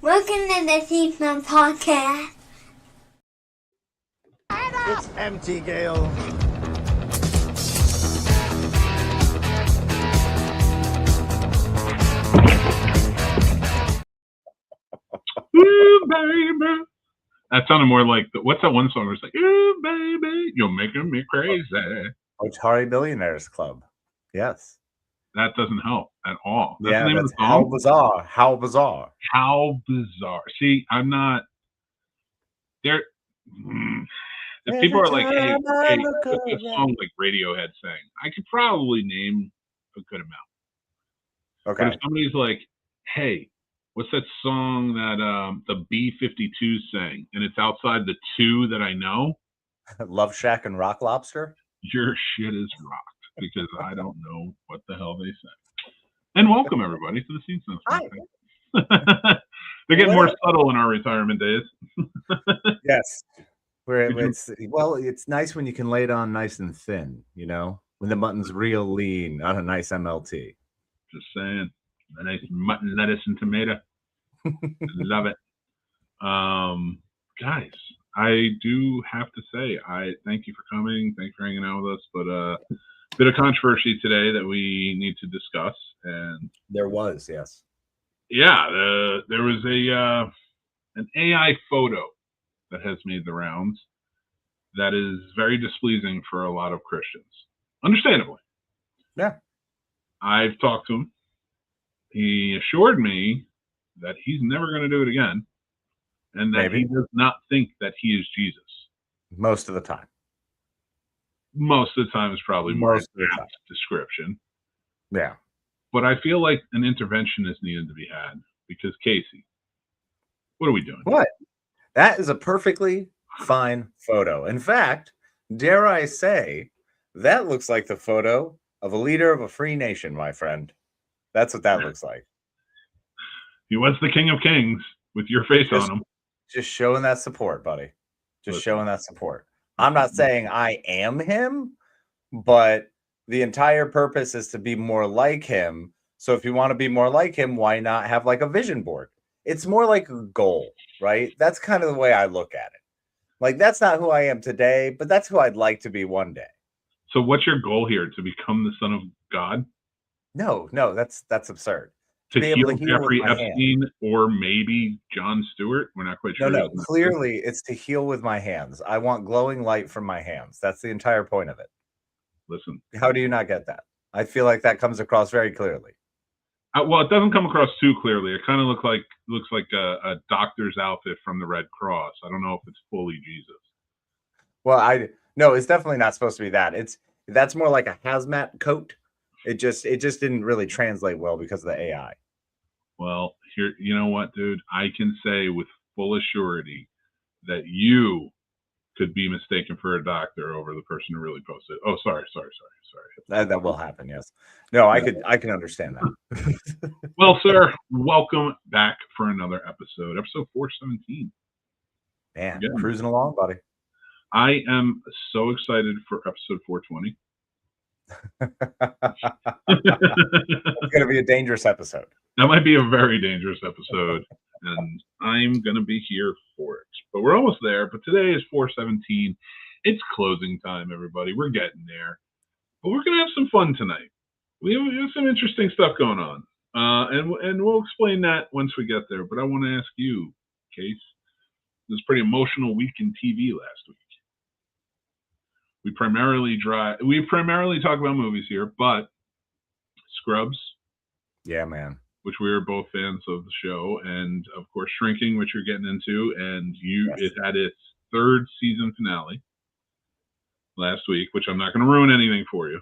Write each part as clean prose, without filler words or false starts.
Welcome to the Scene Snobs Podcast. It's empty, Gail. Ooh, baby. That sounded more like what's that one song where it's like, ooh, baby, you're making me crazy. Atari Billionaires Club. Yes. That doesn't help at all. That's Yeah, the name that's of the song. How bizarre. How bizarre. How bizarre. See, I'm not there. If people are like, hey, what's this song like Radiohead sang? I could probably name a good amount. Okay. But if somebody's like, hey, what's that song that the B-52s sang? And it's outside the two that I know. Love Shack and Rock Lobster? Your shit is rocked because I don't know what the hell they say. And welcome, everybody, to the Scene Snobs Podcast. They get more subtle in our retirement days. Yes. It's nice when you can lay it on nice and thin, you know, when the mutton's real lean on a nice MLT. Just saying. A nice mutton, lettuce, and tomato. Love it. Guys, I do have to say, I thank you for coming. Thanks for hanging out with us. But a bit of controversy today that we need to discuss. And there was, yes. Yeah, there was an AI photo that has made the rounds that is very displeasing for a lot of Christians. Understandably. Yeah. I've talked to him. He assured me that he's never going to do it again and that he does not think that he is Jesus. Most of the time. Most of the time is probably more of an apt description. Yeah. But I feel like an intervention is needed to be had because, Casey, what are we doing? What? That is a perfectly fine photo. In fact, dare I say, that looks like the photo of a leader of a free nation, my friend. That's what that looks like. He was the King of Kings with your face on him. Just showing that support, buddy. Just showing that support. I'm not saying I am him, but the entire purpose is to be more like him. So if you want to be more like him, why not have like a vision board? It's more like a goal, right? That's kind of the way I look at it. Like, that's not who I am today, but that's who I'd like to be one day. So what's your goal here? To become the son of God? No, that's absurd. To heal Jeffrey Epstein or maybe Jon Stewart? We're not quite sure. No, clearly it's to heal with my hands. I want glowing light from my hands. That's the entire point of it. Listen. How do you not get that? I feel like that comes across very clearly. Well, it doesn't come across too clearly. It kind of looks like a doctor's outfit from the Red Cross. I don't know if it's fully Jesus. Well, no, it's definitely not supposed to be that. That's more like a hazmat coat. It just didn't really translate well because of the AI. Well, here, you know what, dude? I can say with full assurity that you could be mistaken for a doctor over the person who really posted. Oh, sorry. That will happen, yes. No, I can understand that. Well, sir, welcome back for another episode 417. Man, cruising along, buddy. I am so excited for episode 420. It's going to be a dangerous episode. That might be a very dangerous episode, and I'm going to be here for it. But we're almost there. But today is 417. It's closing time, everybody. We're getting there. But we're going to have some fun tonight. We have some interesting stuff going on. And we'll explain that once we get there. But I want to ask you, Case, it was a pretty emotional week in TV last week. We primarily talk about movies here, but Scrubs. Yeah, man. Which we were both fans of the show, and of course Shrinking, which you're getting into, and it had its third season finale last week, which I'm not going to ruin anything for you.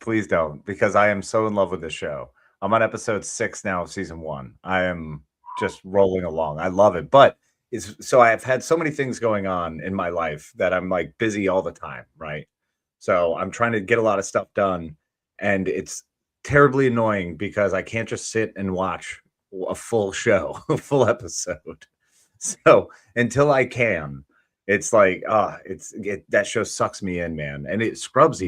Please don't, because I am so in love with this show. I'm on episode 6 now of season 1. I am just rolling along. I love it, but I have had so many things going on in my life that I'm like busy all the time, right? So I'm trying to get a lot of stuff done, and it's terribly annoying because I can't just sit and watch a full show, a full episode. So until I can, it's like, that show sucks me in, man. And Scrubs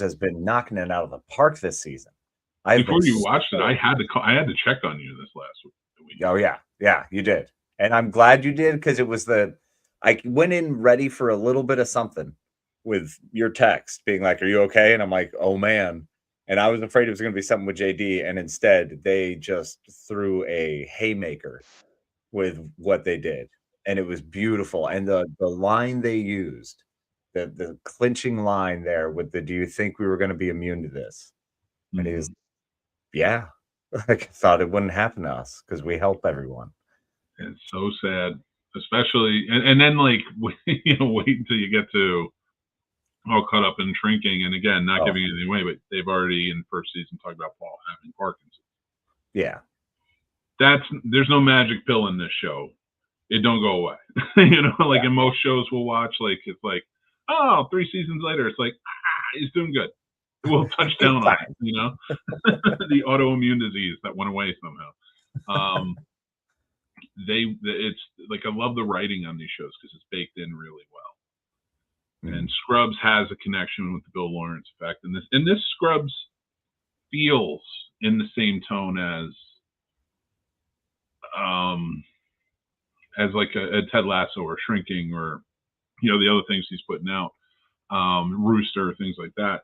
has been knocking it out of the park this season. Before you watched it, I had to check on you this last week. Oh yeah. Yeah, you did. And I'm glad you did because it was I went in ready for a little bit of something with your text being like, "Are you okay?" And I'm like, "Oh man." And I was afraid it was going to be something with JD. And instead, they just threw a haymaker with what they did. And it was beautiful. And the line they used, the clinching line there with the, "Do you think we were going to be immune to this?" And he was, Mhm. "Yeah." Like, I thought it wouldn't happen to us because we help everyone. It's so sad, especially, and then like wait until you get to all caught up in shrinking, and again, not Oh, giving anything away, but they've already in first season talked about Paul having Parkinson's. yeah. There's no magic pill in this show. It don't go away. Like in most shows we'll watch, like it's like, oh, 3 seasons later, it's like, he's doing good. We'll touch He's down on fine. it, the autoimmune disease that went away somehow. Um, it's like I love the writing on these shows because it's baked in really well. And Scrubs has a connection with the Bill Lawrence effect, and this Scrubs feels in the same tone as like a Ted Lasso or Shrinking or the other things he's putting out, Rooster, things like that.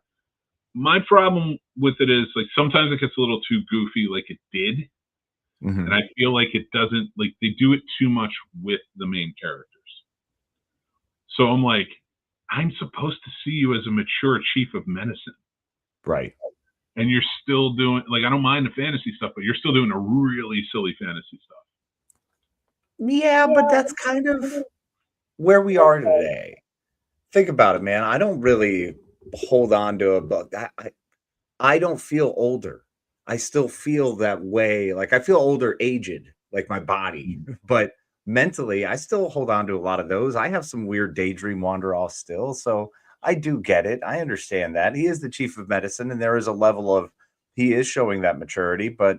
My problem with it is like sometimes it gets a little too goofy, like it did, and I feel like it doesn't, like they do it too much with the main characters. So I'm like, I'm supposed to see you as a mature chief of medicine, Right. and you're still doing, like, I don't mind the fantasy stuff, but you're still doing a really silly fantasy stuff. Yeah, but that's kind of where we are today. Think about it, man. I don't really hold on to a book. I don't feel older. I still feel that way. Like I feel older, aged, like my body, but mentally, I still hold on to a lot of those. I have some weird daydream wander off still. So I do get it. I understand that. He is the chief of medicine, and there is a level of he is showing that maturity, but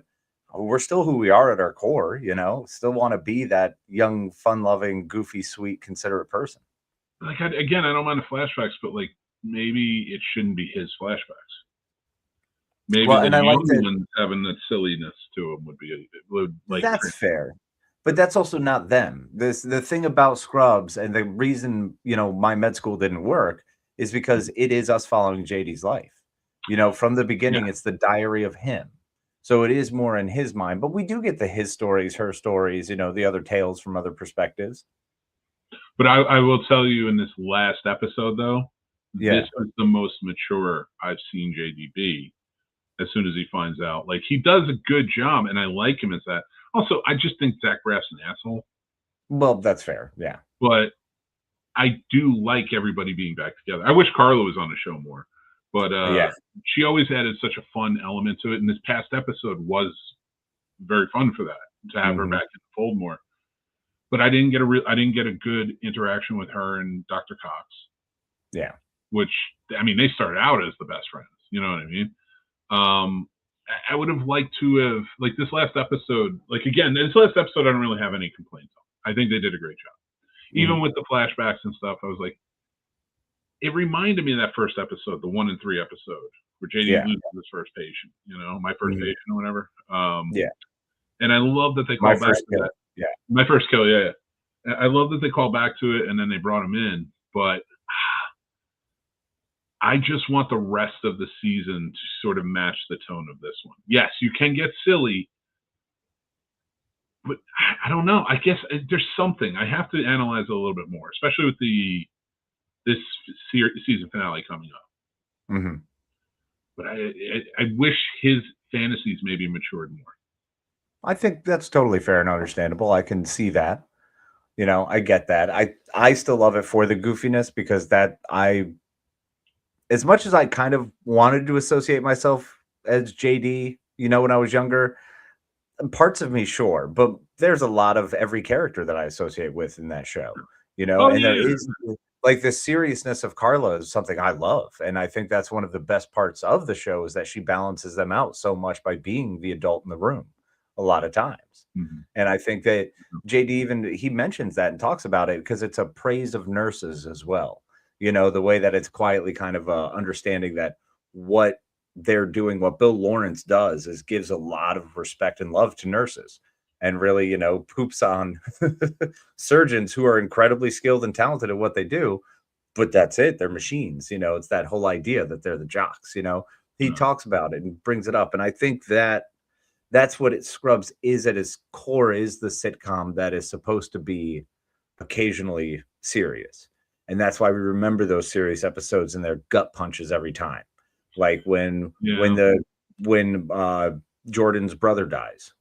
we're still who we are at our core, still want to be that young, fun loving, goofy, sweet, considerate person. Like, again, I don't mind the flashbacks, but like maybe it shouldn't be his flashbacks. Maybe Well, the and I like young that. ones having that silliness to them would like. That's fair. But that's also not them. The thing about Scrubs and the reason, my med school didn't work is because it is us following JD's life. From the beginning, Yeah. it's the diary of him. So it is more in his mind, but we do get the his stories, her stories, the other tales from other perspectives. But I will tell you in this last episode though, Yeah. this was the most mature I've seen JD be. As soon as he finds out, like he does a good job, and I like him as that. Also, I just think Zach Braff's an asshole. Well, that's fair. Yeah. But I do like everybody being back together. I wish Carla was on the show more, but Yeah. she always added such a fun element to it. And this past episode was very fun for that, to have her back in the fold more. But I didn't get a good interaction with her and Dr. Cox. Yeah. Which, I mean, they started out as the best friends. You know what I mean? I would have liked to have, like, this last episode. Like, again, this last episode, I don't really have any complaints on. I think they did a great job. Even with the flashbacks and stuff, I was like, it reminded me of that first episode, the 1 and 3 episode, where JD loses his first patient, my first patient or whatever. Yeah. And I love that they My call back first to kill. that. Yeah. My first kill, yeah. I love that they call back to it and then they brought him in, but I just want the rest of the season to sort of match the tone of this one. Yes, you can get silly, but I don't know. I guess there's something. I have to analyze it a little bit more, especially with this season finale coming up. But I wish his fantasies maybe matured more. I think that's totally fair and understandable. I can see that. I get that. I still love it for the goofiness because as much as I kind of wanted to associate myself as JD, when I was younger, parts of me, sure, but there's a lot of every character that I associate with in that show, and there is like the seriousness of Carla is something I love. And I think that's one of the best parts of the show is that she balances them out so much by being the adult in the room a lot of times. And I think that JD he mentions that and talks about it because it's a praise of nurses as well. The way that it's quietly kind of understanding that what they're doing, what Bill Lawrence does is gives a lot of respect and love to nurses. and really, poops on surgeons who are incredibly skilled and talented at what they do. But that's it. They're machines. It's that whole idea that they're the jocks. He talks about it and brings it up. And I think that's what Scrubs is at its core, is the sitcom that is supposed to be occasionally serious. And that's why we remember those serious episodes and their gut punches every time. Like when Jordan's brother dies,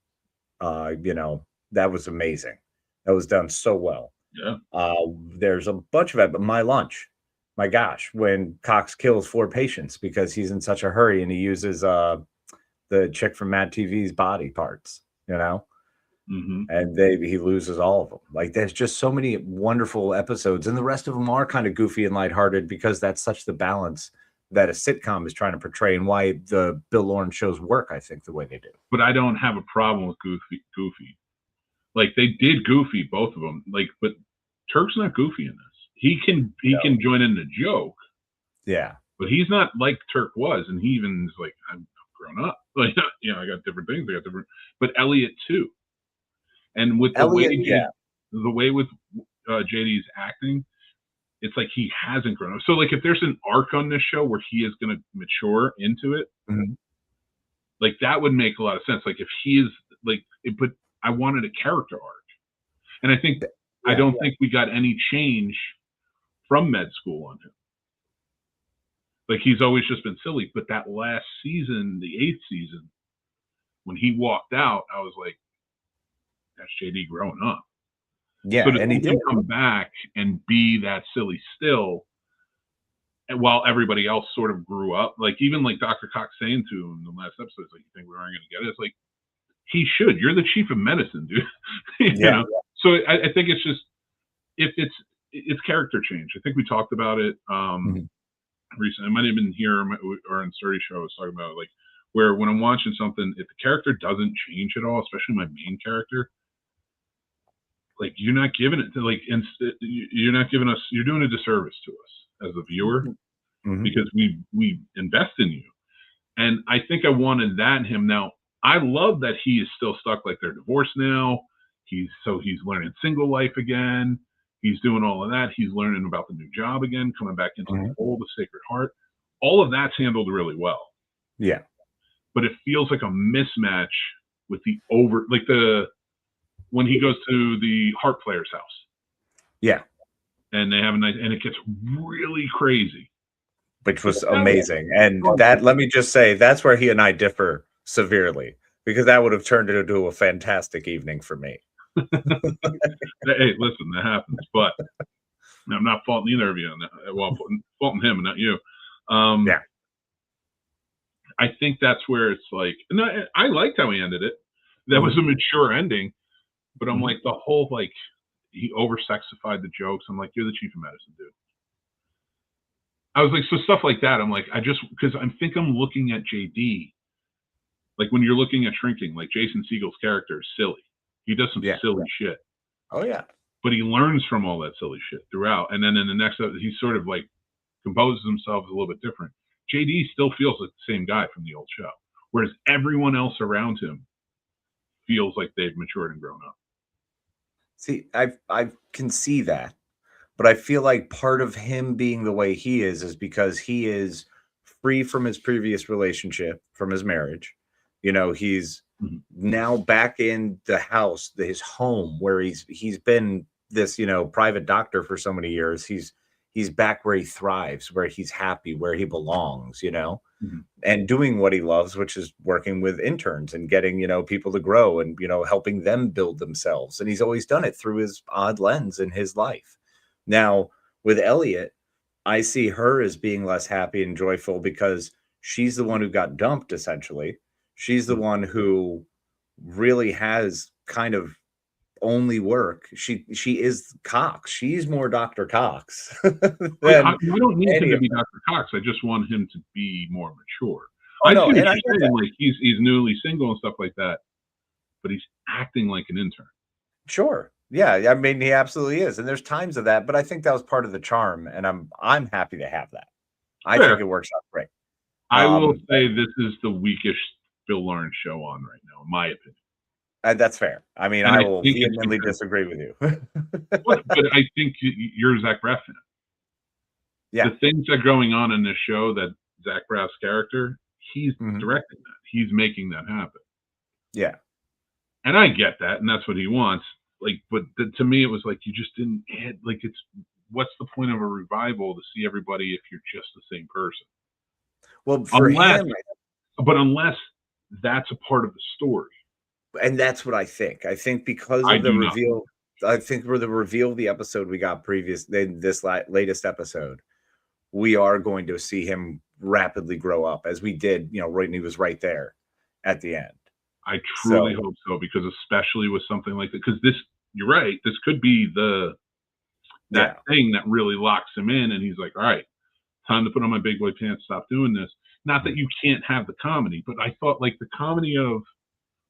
that was amazing. That was done so well. Yeah. There's a bunch of it, but My Lunch, my gosh, when Cox kills 4 patients because he's in such a hurry and he uses the chick from Mad TV's body parts, and he loses all of them. Like, there's just so many wonderful episodes, and the rest of them are kind of goofy and lighthearted because that's such the balance that a sitcom is trying to portray, and why the Bill Lawrence shows work, I think, the way they do. But I don't have a problem with goofy. Like, they did goofy, both of them. Like, but Turk's not goofy in this. He can join in the joke. Yeah. But he's not like Turk was, and he even is like, I'm grown up. Like, I got different things. But Elliot too. And with the way with JD's acting, it's like he hasn't grown up. So, like, if there's an arc on this show where he is going to mature into it, like, that would make a lot of sense. Like, if he is like, but I wanted a character arc, and I think I don't think we got any change from med school on him. Like, he's always just been silly. But that last season, the 8th season, when he walked out, I was like, that's JD growing up. Yeah, so and he did come back and be that silly still, and while everybody else sort of grew up. Like, even like Dr. Cox saying to him in the last episode, it's like, you think we aren't going to get it? It's like, he should. You're the chief of medicine, dude. you know? So I think it's just, if it's character change. I think we talked about it recently. I might have been here or in Sturdy Show. I was talking about it, like, where when I'm watching something, if the character doesn't change at all, especially my main character, like, you're not giving it to, like, you're not giving us, you're doing a disservice to us as a viewer, because we invest in you. And I think I wanted that in him. Now, I love that he is still stuck, like, they're divorced now. He's learning single life again. He's doing all of that. He's learning about the new job again, coming back into the fold of Sacred Heart. All of that's handled really well. Yeah. But it feels like a mismatch with when he goes to the harp player's house. Yeah. And they have and it gets really crazy. Which was amazing. And that, let me just say, that's where he and I differ severely, because that would have turned it into a fantastic evening for me. Hey, listen, that happens. But I'm not faulting either of you on that. Well, faulting him and not you. Yeah. I think that's where it's like, and I liked how he ended it. That was a mature ending. But I'm like, the whole, like, he over-sexified the jokes. I'm like, you're the chief of medicine, dude. I was like, so stuff like that. I'm like, because I think I'm looking at JD. Like, when you're looking at Shrinking, like, Jason Segel's character is silly. He does some silly shit. Oh, yeah. But he learns from all that silly shit throughout. And then in the next episode, he sort of, like, composes himself a little bit different. JD still feels like the same guy from the old show, whereas everyone else around him feels like they've matured and grown up. See, I can see that, but I feel like part of him being the way he is because he is free from his previous relationship, from his marriage. He's now back in the house, his home, where he's been this, private doctor for so many years. He's back where he thrives, where he's happy, where he belongs, and doing what he loves, which is working with interns and getting, people to grow and, helping them build themselves. And he's always done it through his odd lens in his life. Now, with Elliot, I see her as being less happy and joyful because she's the one who got dumped, essentially. She's the one who really has kind of only work. She is Cox. She's more Dr. Cox. I don't need him to be Dr. Cox. I just want him to be more mature. I see what you're saying. Like, he's newly single and stuff like that, but he's acting like an intern. Sure. Yeah. I mean, he absolutely is. And there's times of that, but I think that was part of the charm. And I'm happy to have that. I think it works out great. I will say this is the weakest Bill Lawrence show on right now, in my opinion. That's fair. I mean, And I I will think it's vehemently because, disagree with you. but I think you're a Zach Braff fan. Yeah. The things that are going on in this show, that Zach Braff's character, he's Mhm. directing that. He's making that happen. Yeah. And I get that, and that's what he wants. Like, but to me, it was like you just didn't add. Like, it's what's the point of a revival to see everybody if you're just the same person? Well, for Unless, him, unless that's a part of the story. and that's what I think. I think because I of the do not. reveal, I think for the reveal of the episode we got this latest episode, we are going to see him rapidly grow up as we did, right, and he was right there at the end. I truly hope so, because especially with something like that, because you're right, this could be that thing that really locks him in, and he's like, all right, time to put on my big boy pants, stop doing this. Not that you can't have the comedy, but I thought like the comedy of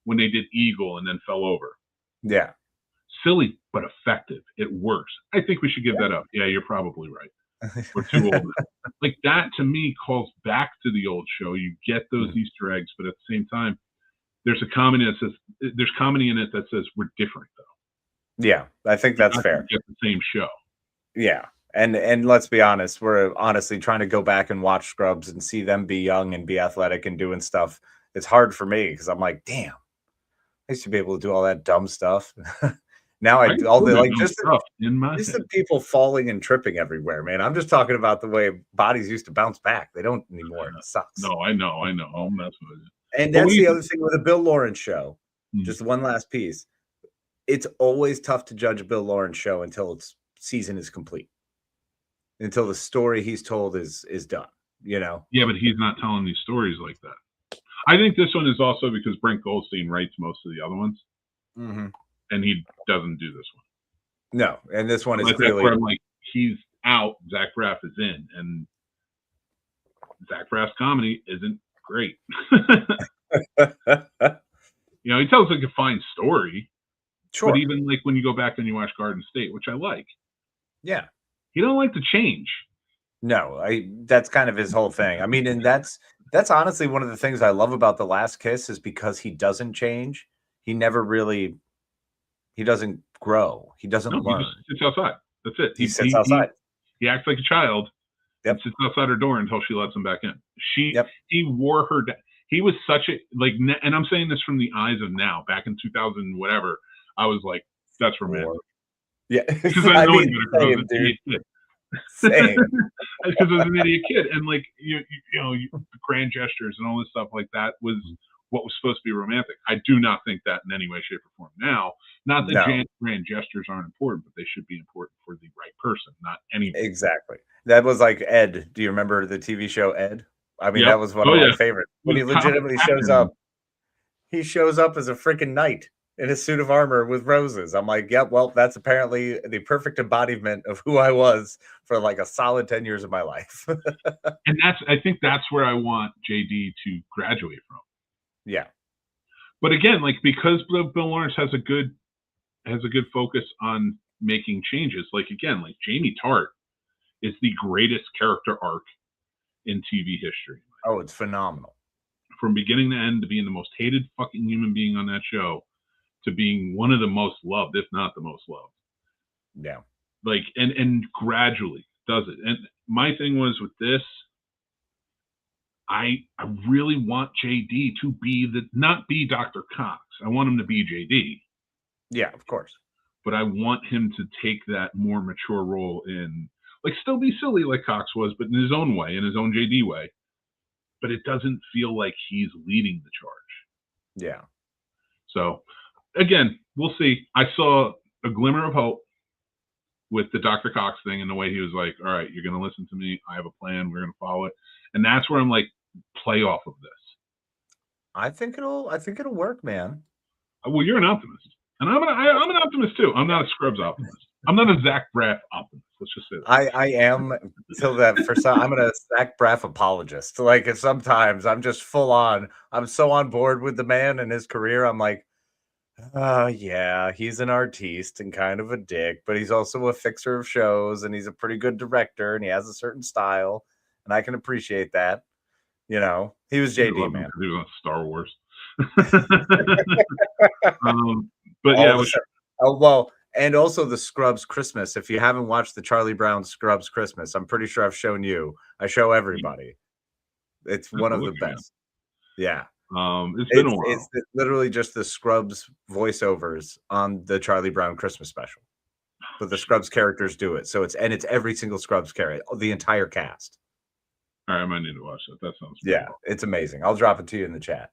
when they did Eagle and then fell over. Yeah. Silly, but effective. It works. I think we should give that up. Yeah, you're probably right. We're too old now. Like, that to me calls back to the old show. You get those Easter eggs, but at the same time, there's comedy in it that says we're different, though. Yeah, I think that's fair. Get the same show. Yeah. And let's be honest, we're honestly trying to go back and watch Scrubs and see them be young and be athletic and doing stuff. It's hard for me because I'm like, damn, I used to be able to do all that dumb stuff. Now just the people falling and tripping everywhere, man. I'm just talking about the way bodies used to bounce back. They don't anymore. It sucks. No, I know. I'll mess with it. And that's the other thing with the Bill Lawrence show. Just one last piece. It's always tough to judge a Bill Lawrence show until its season is complete. Until the story he's told is done, Yeah, but he's not telling these stories like that. I think this one is also because Brent Goldstein writes most of the other ones, and he doesn't do this one. No, and this one is clearly. That's where I'm like, he's out, Zach Braff is in, and Zach Braff's comedy isn't great. He tells like a fine story, sure. But even like when you go back and you watch Garden State, which I like, yeah, he don't like to change. No, that's kind of his whole thing. I mean, and that's honestly one of the things I love about The Last Kiss is because he doesn't change. He never really, he doesn't grow. He doesn't learn. He just sits outside. That's it. He sits outside. He acts like a child. And sits outside her door until she lets him back in. He wore her down. He was such a, like, and I'm saying this from the eyes of now, back in 2000, whatever, I was like, that's romantic. Yeah. Because I know he's going to grow kid. Same. Because I was an idiot kid. And like, the grand gestures and all this stuff like that was what was supposed to be romantic. I do not think that in any way, shape, or form now. Not that grand gestures aren't important, but they should be important for the right person, not anyone. Exactly. That was like Ed. Do you remember the TV show Ed? I mean, that was one of my favorites. When he legitimately shows up, he shows up as a freaking knight in a suit of armor with roses. I'm like, yep, well, that's apparently the perfect embodiment of who I was for like a solid 10 years of my life. And I think that's where I want JD to graduate from. Yeah. But again, like, because Bill Lawrence has a good focus on making changes, like, again, like Jamie Tart is the greatest character arc in TV history. Oh, it's phenomenal. From beginning to end, to being the most hated fucking human being on that show, to being one of the most loved, if not the most loved. Yeah. Like, and gradually does it. And my thing was with this, I really want JD to not be Dr. Cox. I want him to be JD. Yeah, of course. But I want him to take that more mature role in, like, still be silly like Cox was, but in his own way, in his own JD way. But it doesn't feel like he's leading the charge. Yeah. So, again, we'll see. I saw a glimmer of hope with the Dr. Cox thing and the way he was like, all right, you're going to listen to me. I have a plan. We're going to follow it. And that's where I'm like, play off of this. I think it'll work, man. Well, you're an optimist. And I'm an optimist too. I'm not a Scrubs optimist. I'm not a Zach Braff optimist. Let's just say that. I am till that for some. I'm a Zach Braff apologist. Like, sometimes I'm just full on. I'm so on board with the man and his career. I'm like, yeah, he's an artiste and kind of a dick, but he's also a fixer of shows, and he's a pretty good director, and he has a certain style, and I can appreciate that. He was JD, man. He was on Star Wars. But All yeah, of a sudden. Oh, well, and also the Scrubs Christmas. If you haven't watched the Charlie Brown Scrubs Christmas, I'm pretty sure I've shown you. I show everybody. It's one of the best. Yeah. It's been a while. It's literally just the Scrubs voiceovers on the Charlie Brown Christmas special. But the Scrubs characters do it. So it's every single Scrubs character, the entire cast. All right, I might need to watch that. That sounds Yeah, it's amazing. I'll drop it to you in the chat.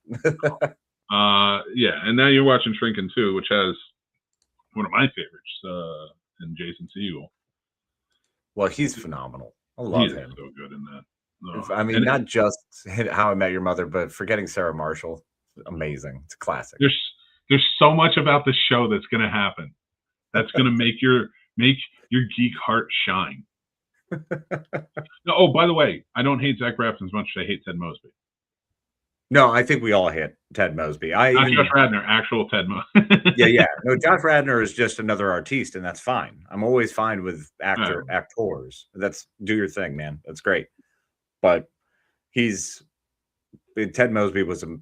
Yeah, and now you're watching Shrinking 2, which has one of my favorites, and Jason Segel. Well, he's phenomenal. I love him. So good in that. I mean, not just How I Met Your Mother, but Forgetting Sarah Marshall. Amazing. It's a classic. There's so much about this show that's going to happen. That's going to make your geek heart shine. Oh, by the way, I don't hate Zach Braff as much as I hate Ted Mosby. No, I think we all hate Ted Mosby. Not Josh Radnor, actual Ted Mosby. Yeah. No, Josh Radnor is just another artiste, and that's fine. I'm always fine with actors. Do your thing, man. That's great. But Ted Mosby was a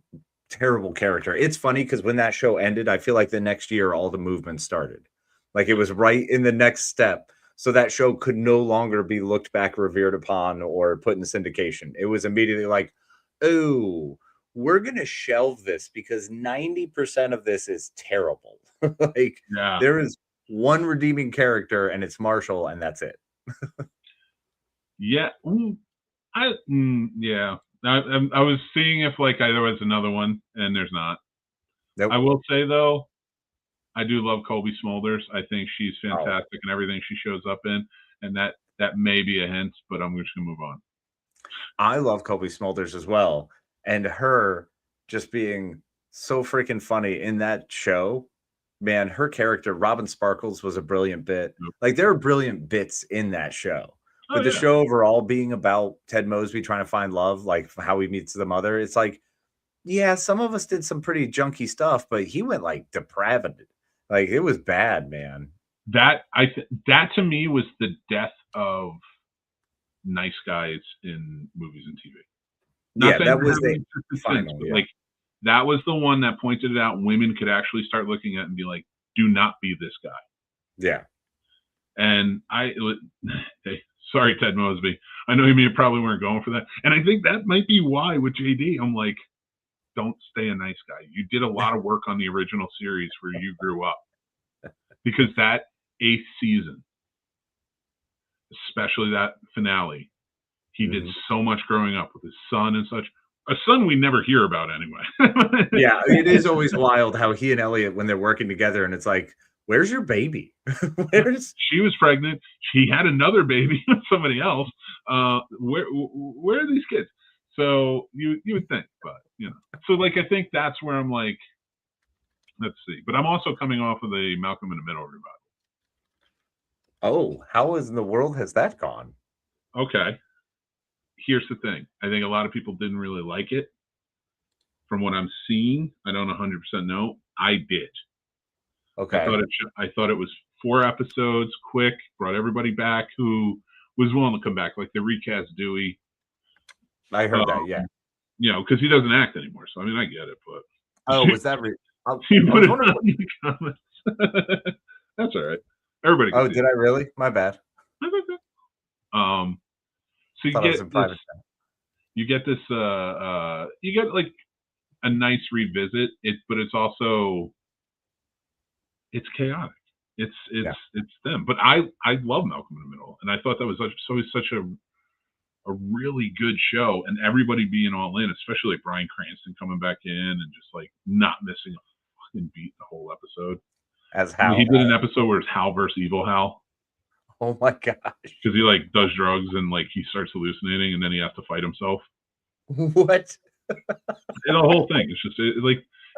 terrible character. It's funny because when that show ended, I feel like the next year all the movement started. Like it was right in the next step. So that show could no longer be looked back, revered upon, or put in syndication. It was immediately like, oh, we're going to shelve this because 90% of this is terrible. There is one redeeming character and it's Marshall, and that's it. Yeah. I was seeing if there was another one, and there's not. Nope. I will say though, I do love Colby Smulders. I think she's fantastic in everything she shows up in, and that may be a hint, but I'm just gonna move on. I love Colby Smulders as well, and her just being so freaking funny in that show. Man, her character Robin Sparkles was a brilliant bit. Yep. Like there are brilliant bits in that show. But the show overall being about Ted Mosby trying to find love, like how he meets the mother, it's like, yeah, some of us did some pretty junky stuff, but he went like depraved. Like it was bad, man. That to me was the death of nice guys in movies and TV. That was the final. Like that was the one that pointed it out. Women could actually start looking at it and be like, "Do not be this guy." Yeah. And sorry, Ted Mosby. I know you probably weren't going for that. And I think that might be why with JD, I'm like, don't stay a nice guy. You did a lot of work on the original series where you grew up. Because that 8th season, especially that finale, he did so much growing up with his son and such. A son we never hear about anyway. Yeah, it is always wild how he and Elliot, when they're working together, and it's like, where's your baby? She was pregnant. She had another baby with somebody else. Where are these kids? So you would think, but So I think that's where I'm like, let's see. But I'm also coming off of the Malcolm in the Middle revival. Oh, how in the world has that gone? Okay. Here's the thing. I think a lot of people didn't really like it. From what I'm seeing, I don't 100% know. I did. Okay. I thought it was 4 episodes, quick, brought everybody back who was willing to come back. Like they recast Dewey. I heard that, yeah. Because he doesn't act anymore. So I mean, I get it, but was that? That's all right. Everybody. Oh, did I really? My bad. So you get this. You get like a nice revisit. But it's also. It's chaotic. It's them. But I love Malcolm in the Middle, and I thought that was such a really good show, and everybody being all in, especially like Bryan Cranston coming back in and just like not missing a fucking beat the whole episode. As Hal, he did an episode where it's Hal versus Evil Hal. Oh my gosh! Because he like does drugs and like he starts hallucinating, and then he has to fight himself. What? And the whole thing. It's just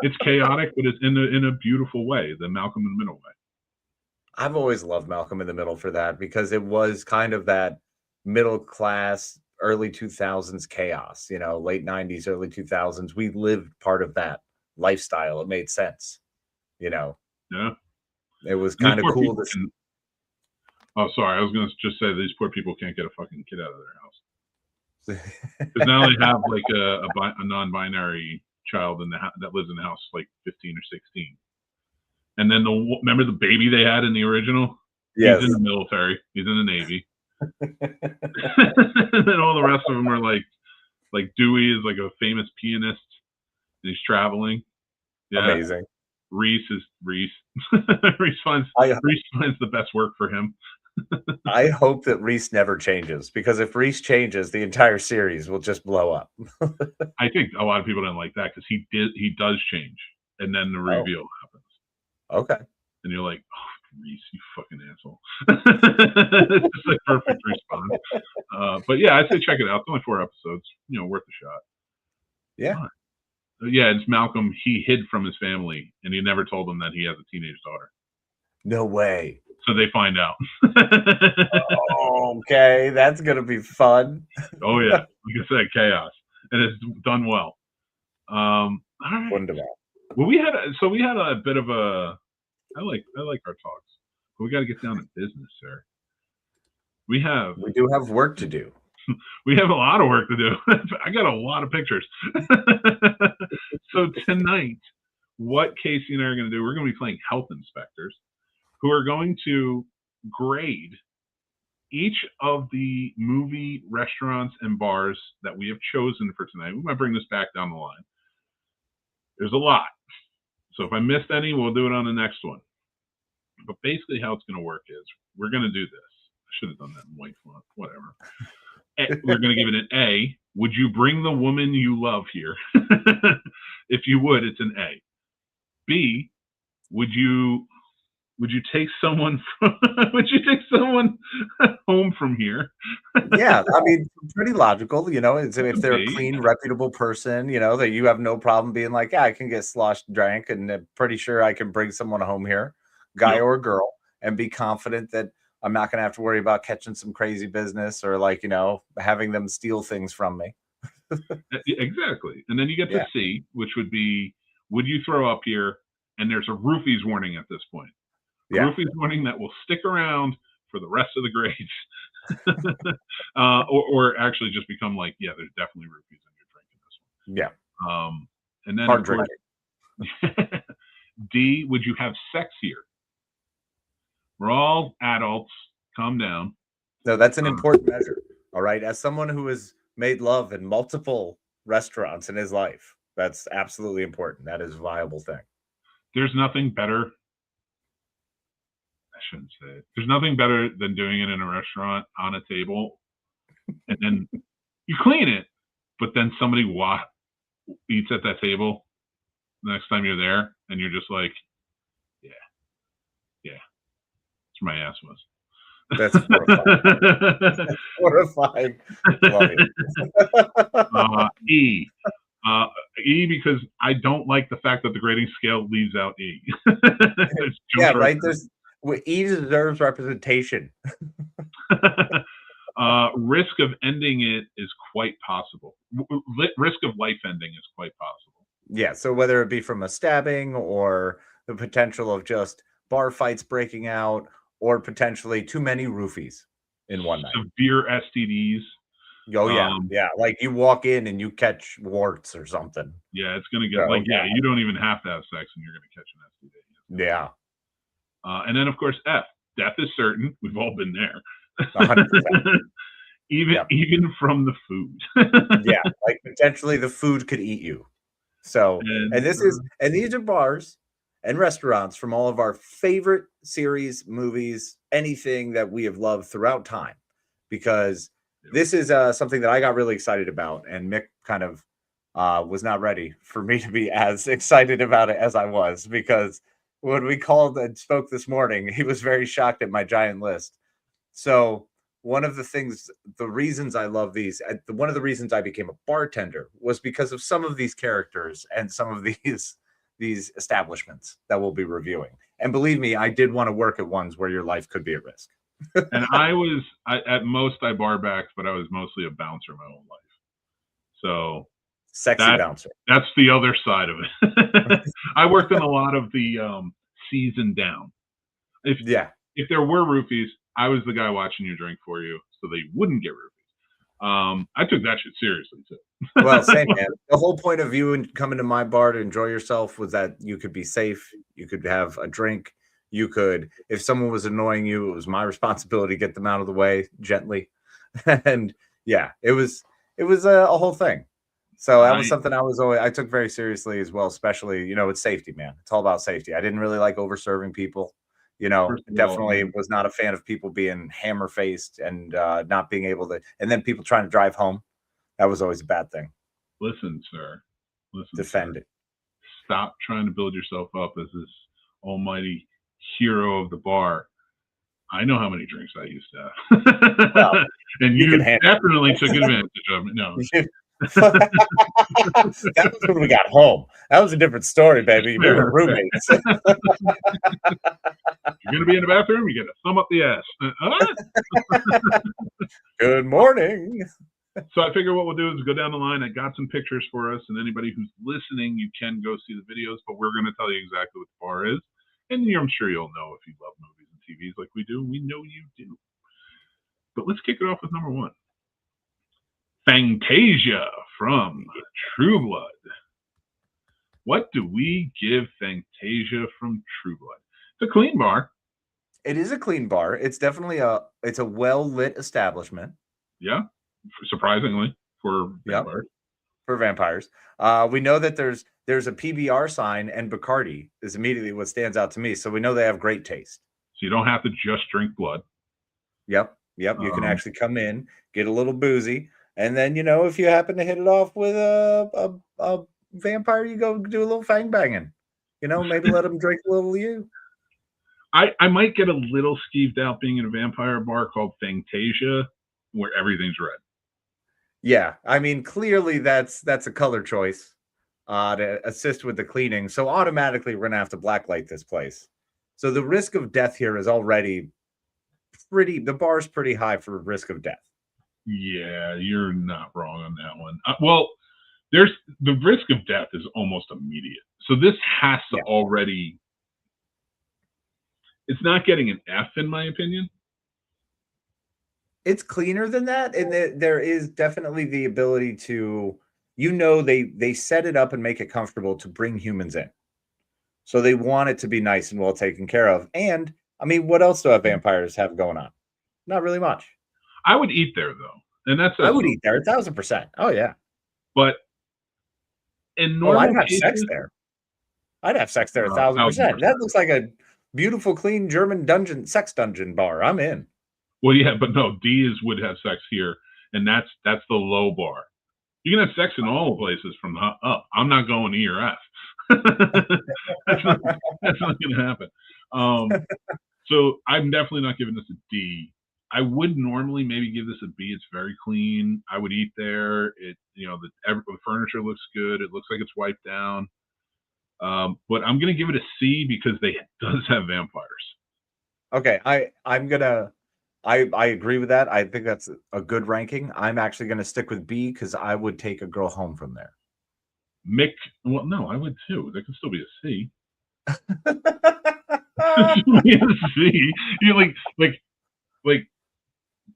it's chaotic, but it's in a beautiful way, the Malcolm in the Middle way. I've always loved Malcolm in the Middle for that because it was kind of that middle class, early 2000s chaos, late 90s, early 2000s. We lived part of that lifestyle. It made sense, Yeah. It was kind of cool. Oh, sorry. I was going to just say these poor people can't get a fucking kid out of their house. Because now they have like a non-binary child in the that lives in the house, like 15 or 16. And then remember the baby they had in the original? Yes. He's in the military. He's in the Navy. And then all the rest of them are like Dewey is like a famous pianist. And he's traveling. Yeah. Amazing. Reese is Reese. Reese finds the best work for him. I hope that Reese never changes, because if Reese changes, the entire series will just blow up. I think a lot of people don't like that because he does change, and then the reveal happens. Okay. And you're like, oh, Reese, you fucking asshole. It's just like perfect response. But yeah, I'd say check it out. It's only 4 episodes. Worth a shot. Yeah. Yeah, it's Malcolm. He hid from his family, and he never told them that he has a teenage daughter. No way. So they find out. Okay, that's gonna be fun. Oh yeah, like I said, chaos, and it's done well. All right. Wonderful. Well, we had a bit of a. I like our talks, but we got to get down to business, sir. We do have work to do. We have a lot of work to do. I got a lot of pictures. So tonight, what Casey and I are going to do, we're going to be playing health inspectors, who are going to grade each of the movie restaurants and bars that we have chosen for tonight. We might bring this back down the line. There's a lot. So if I missed any, we'll do it on the next one. But basically how it's going to work is we're going to do this. I should have done that in white font. Whatever. We're going to give it an A. Would you bring the woman you love here? If you would, it's an A. B, would you take someone home from here? Yeah, I mean, pretty logical, if they're a clean, reputable person, that you have no problem being like, yeah, I can get sloshed drank, and I'm pretty sure I can bring someone home here, guy or girl, and be confident that I'm not going to have to worry about catching some crazy business or having them steal things from me. Exactly. And then you get to C, which would be, would you throw up here? And there's a roofies warning at this point. Roofies warning that will stick around for the rest of the grades. or actually just become like, yeah, there's definitely roofies in your drink in this one. Yeah. And then hard drinking. D, would you have sex here? We're all adults. Calm down. No, that's an important measure. All right. As someone who has made love in multiple restaurants in his life, that's absolutely important. That is a viable thing. There's nothing better. I shouldn't say it. There's nothing better than doing it in a restaurant on a table, and then you clean it, but then somebody eats at that table the next time you're there, and you're just like, yeah, that's where my ass was. That's horrifying. Love it. E, because I don't like the fact that the grading scale leaves out E. Yeah, right. E deserves representation. Risk of ending it is quite possible. Risk of life ending is quite possible. Yeah, so whether it be from a stabbing or the potential of just bar fights breaking out, or potentially too many roofies in one night. Severe STDs. Oh, yeah. Like you walk in and you catch warts or something. Yeah, it's going to get you don't even have to have sex and you're going to catch an STD. Yeah. And then, of course, F. Death is certain. We've all been there. 100%. Even from the food. Yeah, like potentially the food could eat you. So, and these are bars and restaurants from all of our favorite series, movies, anything that we have loved throughout time, because this is something that I got really excited about, and Mick kind of was not ready for me to be as excited about it as I was, because when we called and spoke this morning, he was very shocked at my giant list. So one of the reasons I love these, one of the reasons I became a bartender was because of some of these characters and some of these establishments that we'll be reviewing. And believe me, I did want to work at ones where your life could be at risk. And at most I bar backed, but I was mostly a bouncer my whole life. So sexy bouncer. That's the other side of it. I worked in a lot of the season down. If there were roofies, I was the guy watching you drink for you, so they wouldn't get roofies. I took that shit seriously too. Well, same, man. The whole point of you coming to my bar to enjoy yourself was that you could be safe, you could have a drink, you could, if someone was annoying you, it was my responsibility to get them out of the way gently. And yeah, it was a whole thing. So that was something I took very seriously as well, especially, it's safety, man. It's all about safety. I didn't really like over serving people. Definitely was not a fan of people being hammer faced and not being able to, and then people trying to drive home. That was always a bad thing. Listen, sir. Defend it. Stop trying to build yourself up as this almighty hero of the bar. I know how many drinks I used to have. Well, and you definitely took advantage of it. No. That was when we got home. That was a different story, baby. We were roommates. You're going to be in the bathroom, you get a thumb up the ass. Good morning. So I figure what we'll do is go down the line. I got some pictures for us, and anybody who's listening, you can go see the videos, but we're going to tell you exactly what the bar is. And I'm sure you'll know if you love movies and TVs like we do. We know you do. But let's kick it off with number one. Fantasia from True Blood. What do we give Fantasia from True Blood? It's a clean bar. It is a clean bar. It's definitely a well-lit establishment. Yeah, surprisingly for vampires. For vampires. We know that there's a PBR sign, and Bacardi is immediately what stands out to me. So we know they have great taste. So you don't have to just drink blood. Yep. You can actually come in, get a little boozy, and then if you happen to hit it off with a vampire, you go do a little fang banging. Maybe let them drink a little of you. I might get a little skeeved out being in a vampire bar called Fantasia, where everything's red. Yeah, I mean, clearly that's a color choice to assist with the cleaning. So automatically we're gonna have to blacklight this place. So the risk of death here is already the bar's pretty high for risk of death. Yeah, you're not wrong on that one. Well, there's the risk of death is almost immediate. So this has to already. It's not getting an F in my opinion. It's cleaner than that, and there is definitely the ability to, they set it up and make it comfortable to bring humans in. So they want it to be nice and well taken care of. And I mean, what else do vampires have going on? Not really much. I would eat there though, and I would eat there 1,000%. Oh yeah, but in normal I'd have sex there. I'd have sex there 1,000%. That looks like a beautiful, clean German sex dungeon bar. I'm in. Well, yeah, but no, would have sex here, and that's the low bar. You can have sex in all places from up. I'm not going E or F. that's not going to happen. So I'm definitely not giving this a D. I would normally maybe give this a B. It's very clean. I would eat there. The furniture looks good. It looks like it's wiped down. But I'm going to give it a C because it does have vampires. Okay, I agree with that. I think that's a good ranking. I'm actually going to stick with B because I would take a girl home from there. Well, no, I would too. There could still be a C. C. You're like,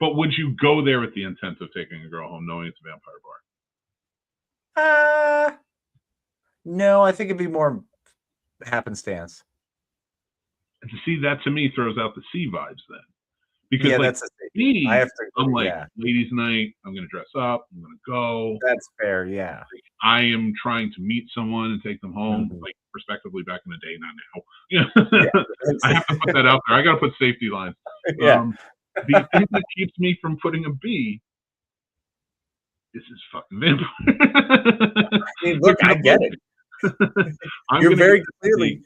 but would you go there with the intent of taking a girl home, knowing it's a vampire bar? No, I think it'd be more happenstance. And to see that to me throws out the C vibes then. Because that's a me, I have to. I'm like, ladies' night. I'm going to dress up. I'm going to go. That's fair. Yeah. I am trying to meet someone and take them home, like respectively back in the day, not now. I have to put that out there. I got to put safety lines. Yeah. The thing that keeps me from putting a B. This is fucking vampire. I mean, look, I get it. You're very clearly.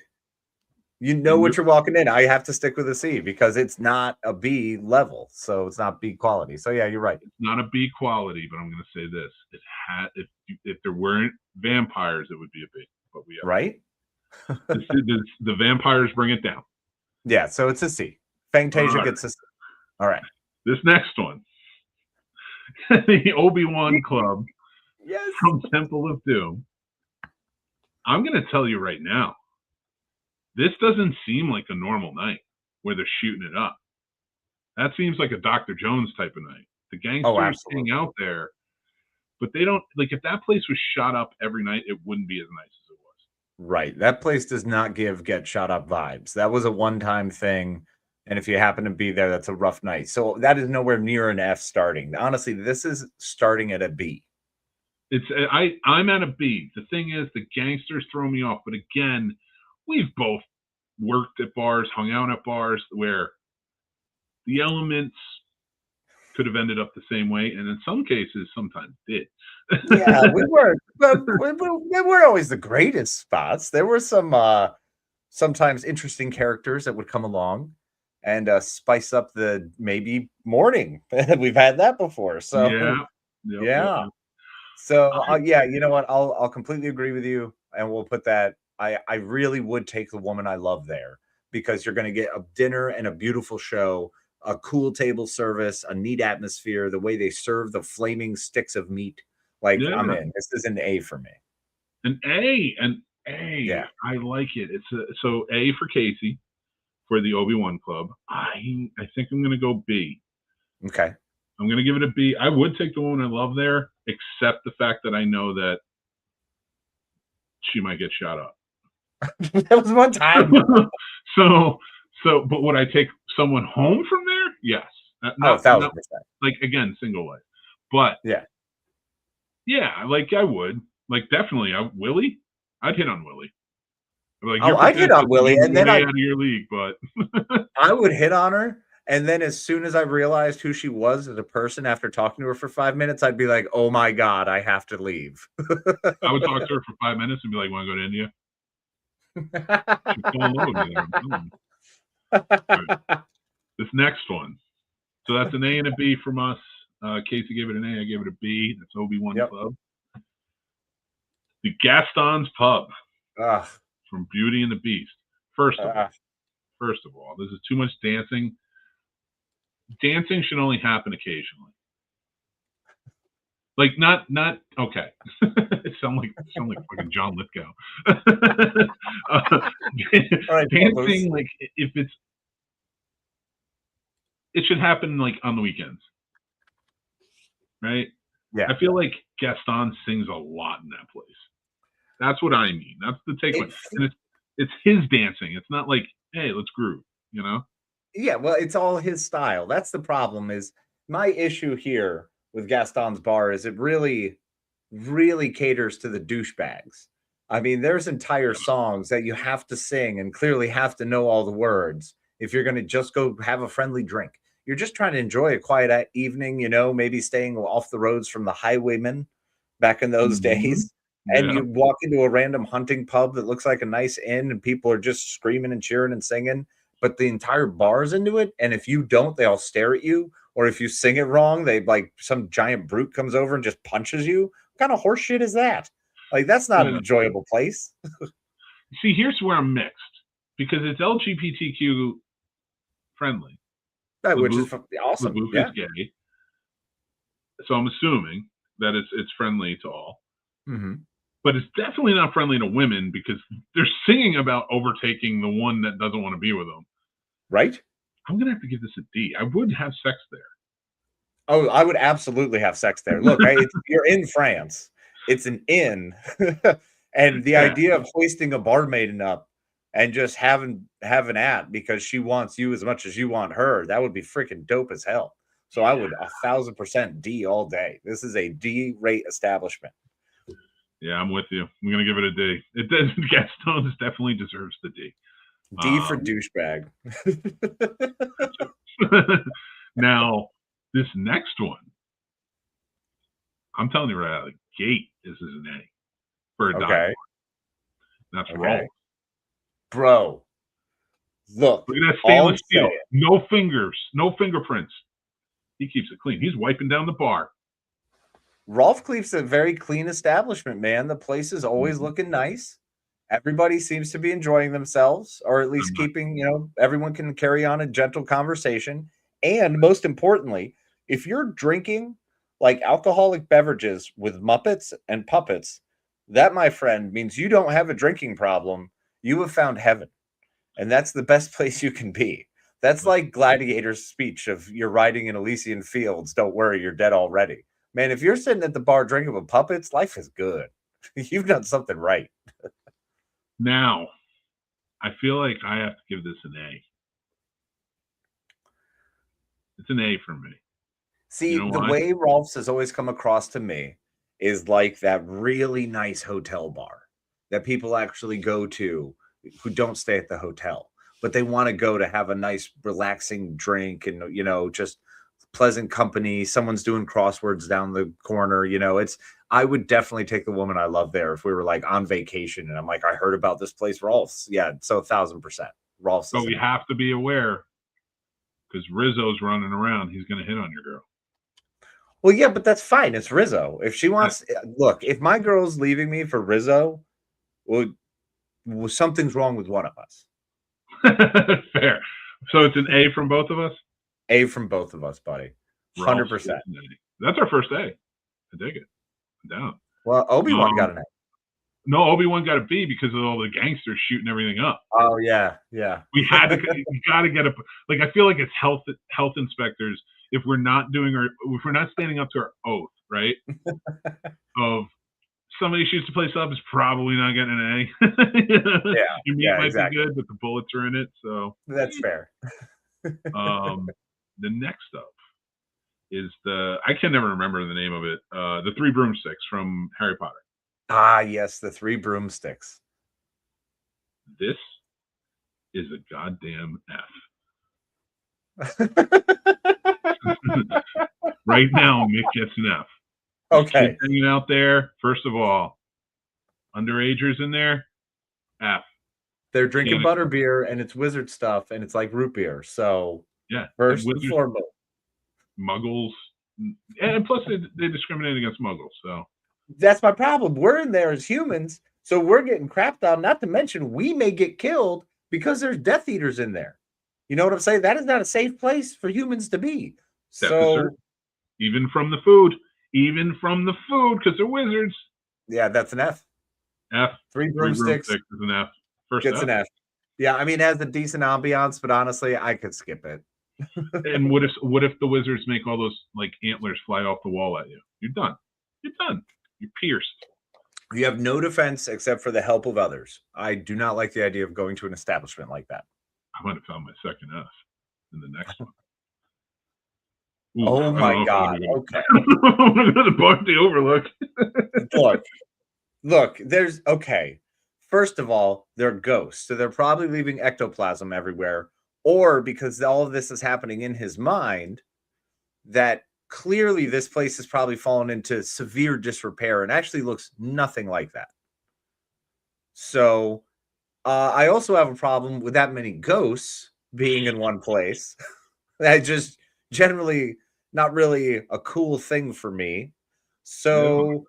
You know what you're walking in. I have to stick with a C because it's not a B level, so it's not B quality. So yeah, you're right. It's not a B quality, but I'm going to say this: if there weren't vampires, it would be a B. But we are right. The vampires bring it down. Yeah, so it's a C. Fantasia gets a C. All right. This next one, the Obi-Wan Club, from Temple of Doom. I'm going to tell you right now. This doesn't seem like a normal night where they're shooting it up. That seems like a Dr. Jones type of night. The Oh, gangsters hang absolutely. out there, but they don't like. If that place was shot up every night, it wouldn't be as nice as it was. Right. That place does not give get shot up vibes. That was a one-time thing. And if you happen to be there, that's a rough night. So that is nowhere near an F starting. Honestly, this is starting at a B. I'm at a B. The thing is, the gangsters throw me off. But again, we've both worked at bars, hung out at bars where the elements could have ended up the same way, and in some cases, sometimes did. Yeah, we were, but we weren't always the greatest spots. There were some sometimes interesting characters that would come along and spice up the maybe morning. We've had that before. Yeah. So Yep. yeah. So I, yeah, you know what? I'll completely agree with you, and we'll put that. I really would take the woman I love there because you're going to get a dinner and a beautiful show, a cool table service, a neat atmosphere, the way they serve the flaming sticks of meat. Like I'm yeah. in. This is an A for me. An A. Yeah. I like it. So A for Casey for the Obi-Wan Club. I think I'm gonna go B. Okay. I'm gonna give it a B. I would take the woman I love there, except the fact that I know that she might get shot up. That was one time. so, but would I take someone home from there? Yes. Oh, Not 1,000%. like again, single life. But Yeah. yeah, like I would. Like definitely, Willie. I'd hit on Willie. I'd be like, Oh, you're I'd hit on pretentious, Willie, you're and then way out of your league, but I would hit on her. And then as soon as I realized who she was as a person after talking to her for 5 minutes, I'd be like, oh my God, I have to leave. I would talk to her for 5 minutes and be like, "Want to go to India?" She'd fall in love with me there. I'm telling you. Right. This next one. So that's an A and a B from us. Casey gave it an A. I gave it a B. That's Obi-Wan Yep. Club. The Gaston's Pub Ugh. from Beauty and the Beast. First of all, this is too much dancing. Dancing should only happen occasionally. Like not okay. It sound like fucking John Lithgow. Dancing like if it should happen like on the weekends, right? Yeah. I feel like Gaston sings a lot in that place. That's what I mean. That's the takeaway. And it's his dancing. It's not like, hey, let's groove, you know? Yeah, well, it's all his style. That's the problem is my issue here with Gaston's Bar is it really, really caters to the douchebags. I mean, there's entire songs that you have to sing and clearly have to know all the words if you're going to just go have a friendly drink. You're just trying to enjoy a quiet evening, you know, maybe staying off the roads from the highwaymen back in those days. And Yeah. you walk into a random hunting pub that looks like a nice inn and people are just screaming and cheering and singing, but the entire bar's into it. And if you don't, they all stare at you. Or if you sing it wrong, they like some giant brute comes over and just punches you. What kind of horse shit is that? Like, that's not an enjoyable place. See, here's where I'm mixed because it's LGBTQ friendly. Which is awesome. Labouf Yeah. is gay. So I'm assuming that it's friendly to all. Mm-hmm. But it's definitely not friendly to women because they're singing about overtaking the one that doesn't want to be with them. Right? I'm going to have to give this a D. I would have sex there. Oh, I would absolutely have sex there. Look, you're in France. It's an inn. And the idea of hoisting a barmaiden up and just having at because she wants you as much as you want her, that would be freaking dope as hell. So I would 1,000% D all day. This is a D rate establishment. Yeah, I'm with you. I'm gonna give it a D. It does. Gaston's definitely deserves the D. D for douchebag. Now, this next one, I'm telling you right out of the gate, this is an A for a dive bar. That's Rolf. Bro, look at that stainless steel. No fingers, no fingerprints. He keeps it clean. He's wiping down the bar. Rolf keeps a very clean establishment, man. The place is always looking nice. Everybody seems to be enjoying themselves, or at least keeping, you know, everyone can carry on a gentle conversation. And most importantly, if you're drinking like alcoholic beverages with Muppets and puppets, that, my friend, means you don't have a drinking problem. You have found heaven. And that's the best place you can be. That's like Gladiator's speech of "You're riding in Elysian fields. Don't worry, you're dead already." Man, if you're sitting at the bar drinking with puppets, life is good. You've done something right. Now, I feel like I have to give this an A. It's an A for me. See, You know the why? way Rolf's has always come across to me is like that really nice hotel bar that people actually go to who don't stay at the hotel, but they want to go to have a nice, relaxing drink and, just pleasant company. Someone's doing crosswords down the corner. I would definitely take the woman I love there if we were like on vacation and I'm like, I heard about this place, Rolf's. Yeah, so 1,000%. Rolf's. But we have to be aware because Rizzo's running around. He's going to hit on your girl. Well, yeah, but that's fine. It's Rizzo. If she wants, look, if my girl's leaving me for Rizzo, well, something's wrong with one of us. Fair. So it's an A from both of us? A from both of us, buddy. 100%. That's our first A. I dig it. I'm down. Well, Obi-Wan got an A. No, Obi-Wan got a B because of all the gangsters shooting everything up. Oh, yeah. We had to, you got to get I feel like it's health inspectors. If we're not standing up to our oath, right? of somebody shoots the place up is probably not getting an A. Yeah. Your meat might be good, but the bullets are in it. So that's fair. The next up is I can never remember the name of it. The Three Broomsticks from Harry Potter. Ah, yes, the Three Broomsticks. This is a goddamn F. Right now, Mick gets an F. Okay. Hanging out there, first of all, underagers in there, F. They're drinking butterbeer and it's wizard stuff and it's like root beer. So, yeah, first and foremost. Muggles. And plus, they discriminate against Muggles. So, that's my problem. We're in there as humans, so we're getting crapped on. Not to mention, we may get killed because there's Death Eaters in there. You know what I'm saying? That is not a safe place for humans to be. So, even from the food, because they're wizards. Yeah, that's an F. F. Three Broomsticks is an F. First gets an F. Yeah, I mean, it has a decent ambiance, but honestly, I could skip it. And what if the wizards make all those like antlers fly off the wall at you? You're done. You're pierced. You have no defense except for the help of others. I do not like the idea of going to an establishment like that. I might have found my second F in the next one. Ooh, oh my God. Okay. I'm going to bar the Overlook. Look, okay. First of all, they're ghosts. So they're probably leaving ectoplasm everywhere. Or because all of this is happening in his mind, that clearly this place has probably fallen into severe disrepair and actually looks nothing like that. So I also have a problem with that many ghosts being in one place. That just generally not really a cool thing for me. So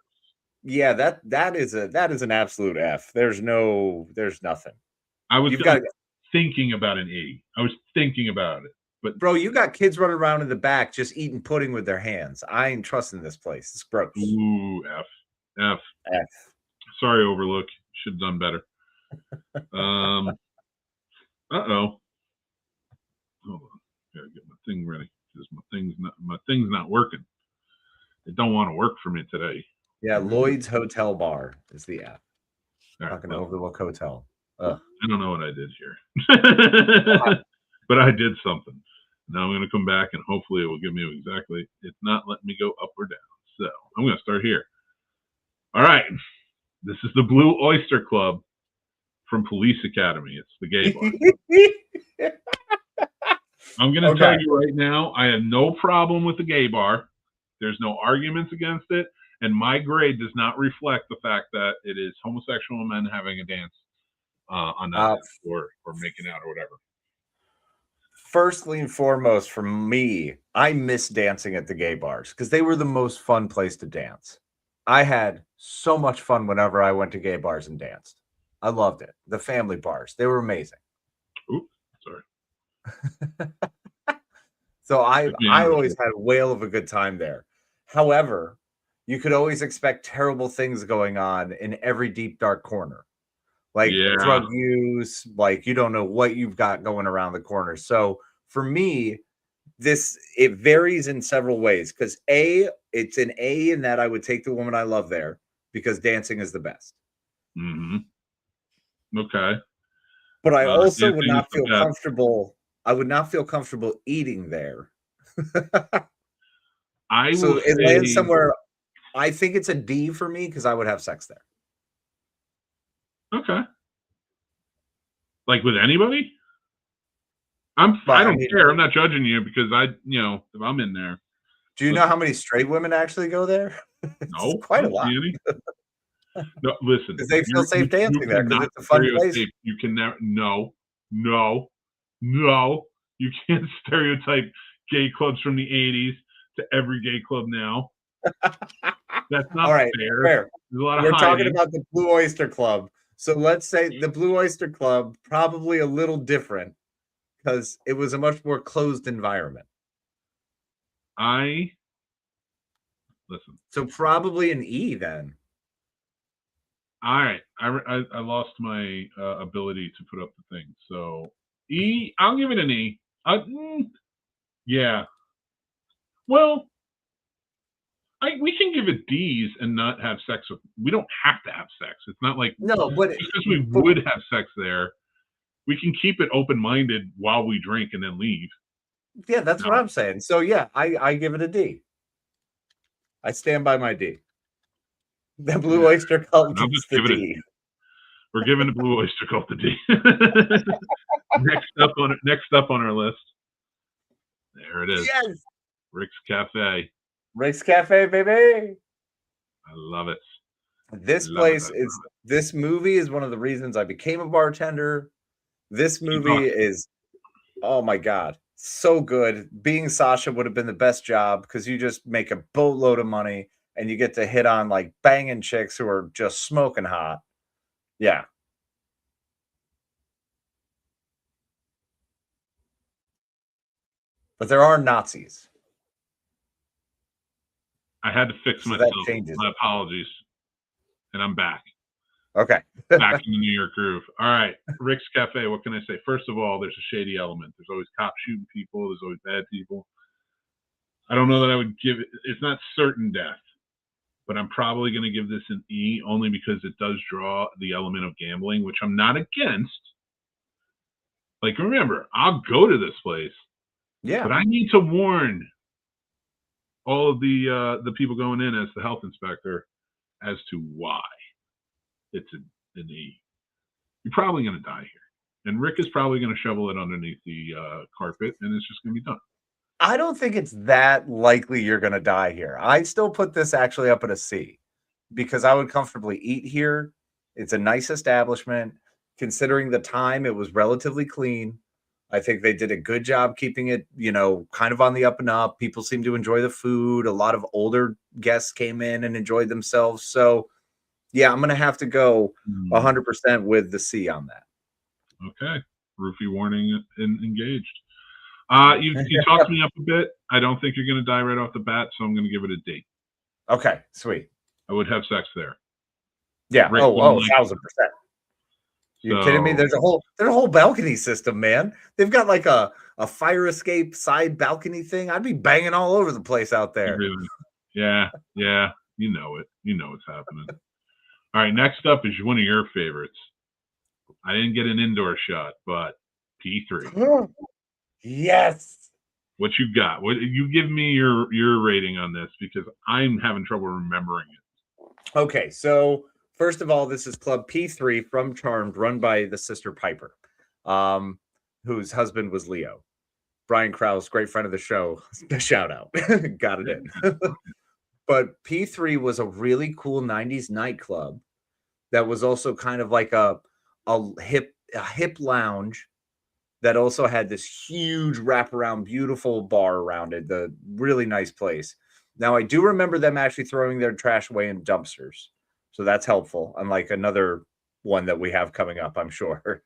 yeah, that is an absolute F. There's nothing. I was thinking about an E. I was thinking about it. But bro, you got kids running around in the back just eating pudding with their hands. I ain't trusting this place. It's gross. Ooh, F. Sorry, Overlook. Should have done better. Uh-oh. Hold on. Gotta get my thing ready because my thing's not working. It don't want to work for me today. Yeah, Lloyd's Hotel Bar is the F. Talking to Overlook Hotel. I don't know what I did here. But I did something. Now I'm going to come back and hopefully it will give me exactly. It's not letting me go up or down. So I'm going to start here. All right. This is the Blue Oyster Club from Police Academy. It's the gay bar. I'm going to tell you right now, I have no problem with the gay bar. There's no arguments against it. And my grade does not reflect the fact that it is homosexual men having a dance on that or making out or whatever. Firstly and foremost, for me, I miss dancing at the gay bars because they were the most fun place to dance. I had so much fun whenever I went to gay bars and danced. I loved it. The family bars, they were amazing. Oops, sorry. So I always had a whale of a good time there. However, you could always expect terrible things going on in every deep, dark corner. Like drug use, like you don't know what you've got going around the corner. So for me, it varies in several ways because it's an A in that I would take the woman I love there because dancing is the best. Okay. But I also would dancing is not the feel best. comfortable. I would not feel comfortable eating there. I So will it say, lands somewhere. I think it's a D for me because I would have sex there. okay. Like with anybody? I don't care. I'm not judging you because if I'm in there. Do you know how many straight women actually go there? No, quite I a don't lot. see any. No, listen. Because they feel safe dancing there because it's a fun place. You can never. No. You can't stereotype gay clubs from the '80s to every gay club now. That's not All right, fair. fair. There's a lot of We're hiding. talking about the Blue Oyster Club. So let's say the Blue Oyster Club, probably a little different because it was a much more closed environment. Listen. So probably an E then. All right. I lost my ability to put up the thing. So E, I'll give it an E. Yeah. Well, we can give it D's and not have sex with. We don't have to have sex. It's not like no, but just because we would have sex there, we can keep it open-minded while we drink and then leave. Yeah, that's what I'm saying. So yeah, I give it a D. I stand by my D. The Blue Oyster Club gets the D. We're giving the Blue Oyster Club the D. Next up on our list. There it is. Yes. Rick's Cafe. Rick's Cafe, baby. I love it. This movie is one of the reasons I became a bartender. This movie is, oh my God, so good. Being Sasha would have been the best job because you just make a boatload of money and you get to hit on like banging chicks who are just smoking hot. Yeah. But there are Nazis. I had to fix myself. My apologies. And I'm back. Okay. Back in the New York groove. All right. Rick's Cafe, what can I say? First of all, there's a shady element. There's always cops shooting people. There's always bad people. I don't know that I would give it. It's not certain death. But I'm probably going to give this an E only because it does draw the element of gambling, which I'm not against. Like, remember, I'll go to this place. Yeah. But I need to warn all of the people going in as the health inspector as to why it's an E. You're probably going to die here. And Rick is probably going to shovel it underneath the carpet, and it's just going to be done. I don't think it's that likely you're going to die here. I still put this actually up at a C because I would comfortably eat here. It's a nice establishment. Considering the time, it was relatively clean. I think they did a good job keeping it, kind of on the up and up. People seem to enjoy the food. A lot of older guests came in and enjoyed themselves. So, yeah, I'm going to have to go 100% with the C on that. Okay. Roofie warning engaged. You talked me up a bit. I don't think you're going to die right off the bat, so I'm going to give it a D. Okay, sweet. I would have sex there. Yeah. Rick 1,000%. You kidding me? There's a whole balcony system, man. They've got like a fire escape side balcony thing. I'd be banging all over the place out there. Really? Yeah. You know it. You know what's happening. All right, next up is one of your favorites. I didn't get an indoor shot, but P3. Yes. What you got? What you give me your rating on this because I'm having trouble remembering it. Okay, so first of all, this is Club P3 from Charmed, run by the sister Piper, whose husband was Leo. Brian Krause, great friend of the show. Shout out. Got it in. But P3 was a really cool 90s nightclub that was also kind of like a hip lounge that also had this huge wraparound, beautiful bar around it. The really nice place. Now, I do remember them actually throwing their trash away in dumpsters. So that's helpful. Unlike another one that we have coming up, I'm sure.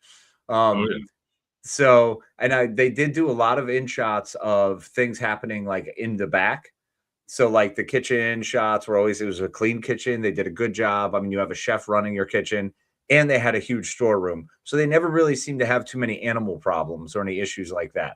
So, and they did do a lot of in shots of things happening like in the back. So like the kitchen shots were always, it was a clean kitchen. They did a good job. I mean, you have a chef running your kitchen and they had a huge storeroom. So they never really seemed to have too many animal problems or any issues like that.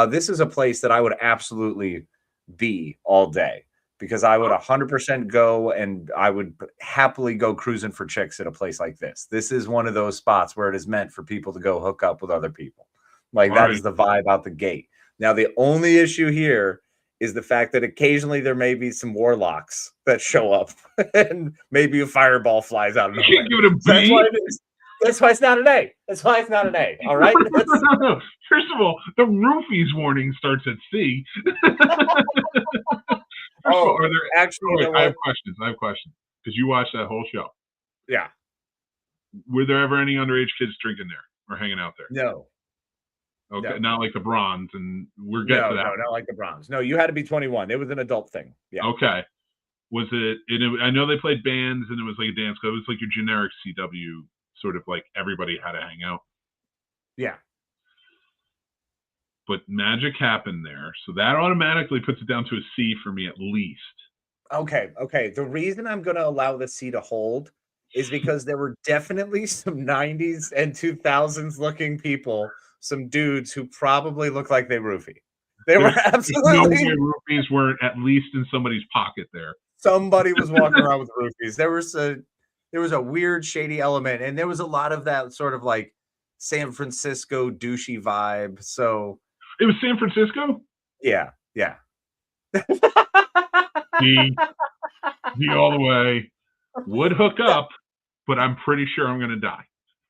This is a place that I would absolutely be all day because I would 100% go, and I would happily go cruising for chicks at a place like this. This is one of those spots where it is meant for people to go hook up with other people. Like All that right. is the vibe out the gate. Now, the only issue here is the fact that occasionally there may be some warlocks that show up and maybe a fireball flies out of You can't nowhere. give it a So that's B. why it is. That's why it's not an A. That's why it's not an A. All right. No. First of all, the roofies warning starts at C. First of all, are there actually, wait, you know I have what? questions because you watched that whole show. Yeah. Were there ever any underage kids drinking there or hanging out there? No. Okay, No. not like the Bronze, and we're getting to that. No, not like the Browns. No, you had to be 21. It was an adult thing. Yeah. Okay. Was it? I know they played bands, and it was like a dance club. It was like your generic CW sort of like everybody had to hang out. Yeah. But magic happened there, so that automatically puts it down to a C for me at least. Okay. The reason I'm going to allow the C to hold is because there were definitely some 90s and 2000s looking people, some dudes who probably look like they roofie. They were There's no absolutely. way roofies weren't at least in somebody's pocket there. Somebody was walking around with roofies. There was a weird, shady element, and there was a lot of that sort of like San Francisco douchey vibe. So It was San Francisco? yeah. D all the way. Would hook up, but I'm pretty sure I'm going to die.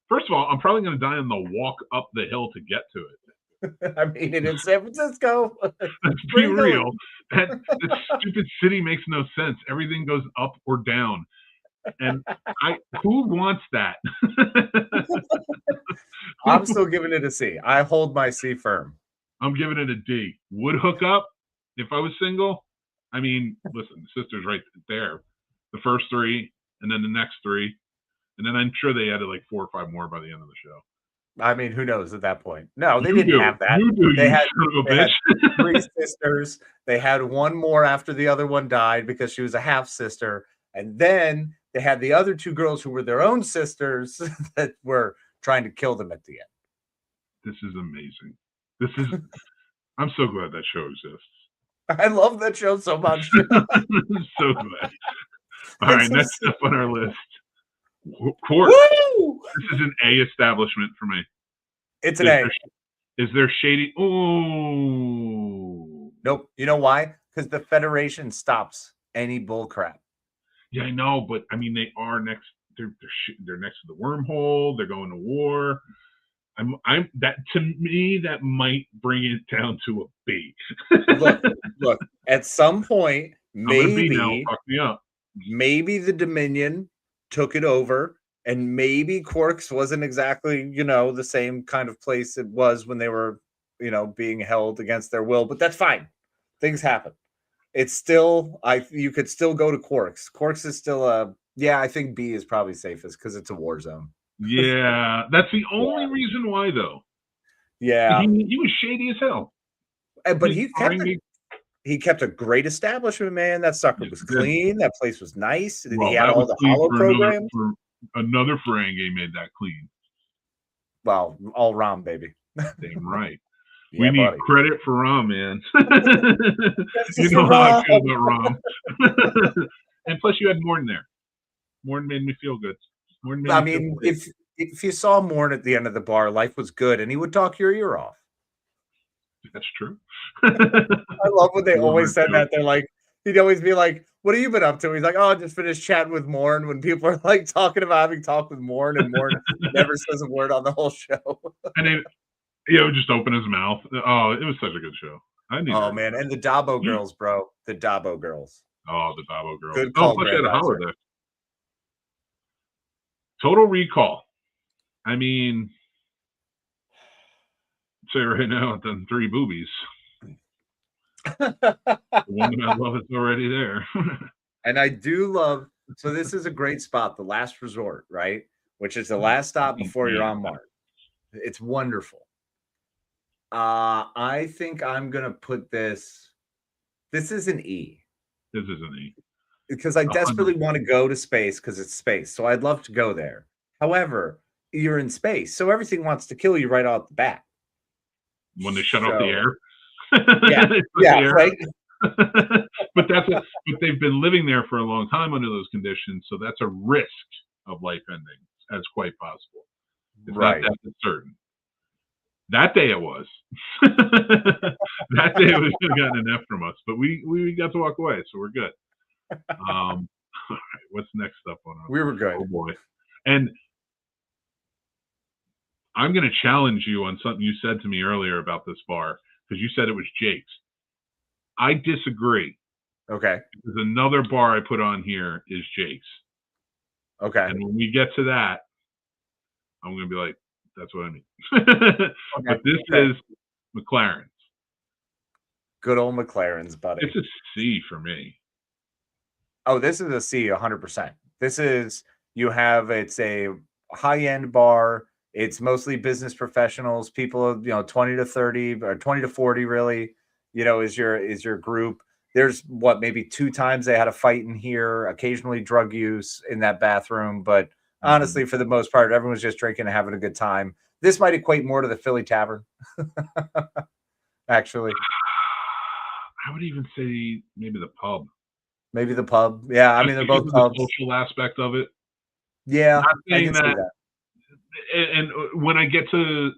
First of all, I'm probably going to die on the walk up the hill to get to it. I mean, it in San Francisco. Let's be real. That stupid city makes no sense. Everything goes up or down. And who wants that? I'm still giving it a C. I hold my C firm. I'm giving it a D. Would hook up if I was single. I mean, listen, the sister's right there. The first three, and then the next three. And then I'm sure they added like 4 or 5 more by the end of the show. I mean, who knows at that point? No, they You didn't do. have that. You do, They you had, son of a they had bitch. 3 sisters. They had one more after the other one died because she was a half sister. And then they had the other 2 girls who were their own sisters that were trying to kill them at the end. This is amazing. I'm so glad that show exists. I love that show so much. So glad. All right, next up on our list. Court. Woo! This is an A establishment for me. It's an A. Is there shady? Oh. Nope. You know why? Because the Federation stops any bull crap. Yeah, I know, but I mean, they are next. They're next to the wormhole. They're going to war. I'm that to me that might bring it down to a B. Look. At some point, maybe fuck me up. Maybe the Dominion took it over, and maybe Quarks wasn't exactly the same kind of place it was when they were being held against their will. But that's fine. Things happen. It's still you could still go to Quarks. Quarks is still I think B is probably safest because it's a war zone. Yeah, that's the only reason why, though. Yeah, he was shady as hell. But he kept a great establishment, man. That sucker was clean. That place was nice. Well, he had all the hollow programs. Another Ferengi made that clean. Well, all Rom, baby. Damn right. Yeah, we need buddy. credit for Rom, man. You know how I feel about Rom. And plus, you had Morn there. Morn made me feel good. I mean, if you saw Morn at the end of the bar, life was good, and he would talk your ear off. That's true. I love when they always said that. They're like, he'd always be like, "What have you been up to?" He's like, "Oh, I just finished chatting with Morn." When people are like talking about having talked with Morn, and Morn never says a word on the whole show. And then, would just open his mouth. Oh, it was such a good show. Man, and the Dabo girls, bro. The Dabo girls. Oh, the Dabo girls. Good call, plus you had a holodeck. Total Recall. I mean, say right now, I've done 3 boobies. The one that I love is already there. And I do love. So this is a great spot, the last resort, right? Which is the last stop before you're on Mars. It's wonderful. I think I'm gonna put this. This is an E. This is an E. Because I desperately want to go to space because it's space. So I'd love to go there. However, you're in space, so everything wants to kill you right off the bat. when they shut off the air. Yeah, right. But they've been living there for a long time under those conditions, so that's a risk of life ending as quite possible. It's not that certain. That day it was. That day it was gotten an F from us, but we got to walk away, so we're good. All right, what's next up on our? We were good. Oh boy, and I'm going to challenge you on something you said to me earlier about this bar, because you said it was Jake's. I disagree. Okay. Because another bar I put on here is Jake's. Okay. And when we get to that, I'm going to be like, that's what I mean. Okay. But this is McLaren's. Good old McLaren's, buddy. It's a C for me. Oh, this is a C, 100%. This is, it's a high-end bar. It's mostly business professionals, people, 20 to 30 or 20 to 40 really, is your group. There's maybe 2 times they had a fight in here, occasionally drug use in that bathroom. But honestly, for the most part, everyone's just drinking and having a good time. This might equate more to the Philly Tavern, actually. I would even say maybe the pub. Maybe the pub. Yeah, I mean, they're both pubs. The social aspect of it. Yeah, I can see that. And when I get to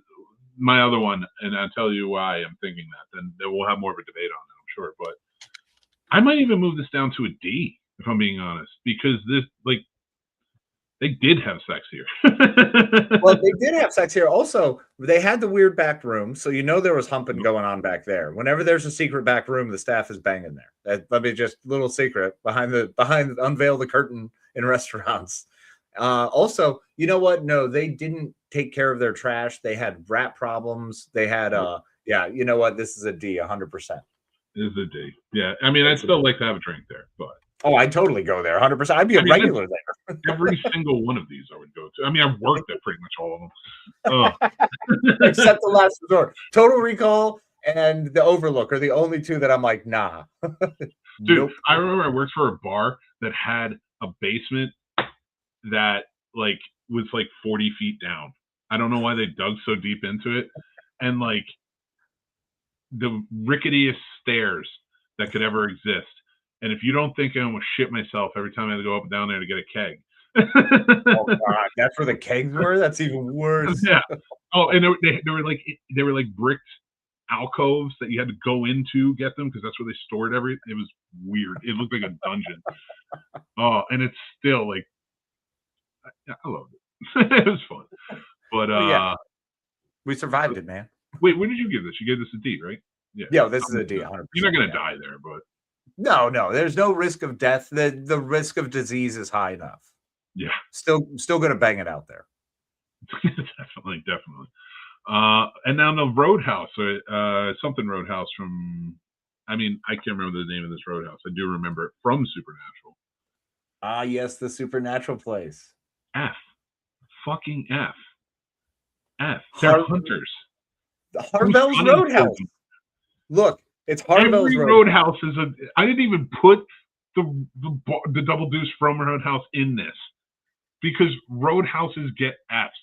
my other one, and I'll tell you why I'm thinking that, then we'll have more of a debate on it, I'm sure. But I might even move this down to a D, if I'm being honest, because they did have sex here. Well, they did have sex here. Also, they had the weird back room, so there was humping going on back there. Whenever there's a secret back room, the staff is banging there. Let me just little secret behind unveil the curtain in restaurants. Also, you know what? No, they didn't take care of their trash. They had rat problems. They had you know what? This is a D, 100%. It is a D. Yeah, I mean, I'd still like to have a drink there, but I'd totally go there, 100%. I'd be a regular there. Every single one of these I would go to. I mean, I've worked at pretty much all of them. Except the Last Resort. Total Recall and the Overlook are the only 2 that I'm like, nah. Dude, nope. I remember I worked for a bar that had a basement that was 40 feet down. I don't know why they dug so deep into it. And the ricketiest stairs that could ever exist. And if you don't think I almost shit myself every time I had to go up and down there to get a keg. Oh God, that's where the kegs were? That's even worse. Yeah. Oh, and they were like bricked alcoves that you had to go into get them, because that's where they stored everything. It was weird. It looked like a dungeon. Oh, and it's still I loved it. It was fun. But we survived it, man. Wait, when did you give this? You gave this a D, right? Yeah, this is a D, 100%. You're not gonna die there, but no, there's no risk of death. The risk of disease is high enough. Yeah. Still gonna bang it out there. Definitely. And now the Roadhouse, something Roadhouse from, I can't remember the name of this Roadhouse. I do remember it from Supernatural. Ah, yes, the Supernatural place. F. Fucking F. They're hunters. Harvell's Roadhouse. Look, it's Harvell's Every Roadhouse is I didn't even put the Double Deuce from Roadhouse in this, because Roadhouses get Fs.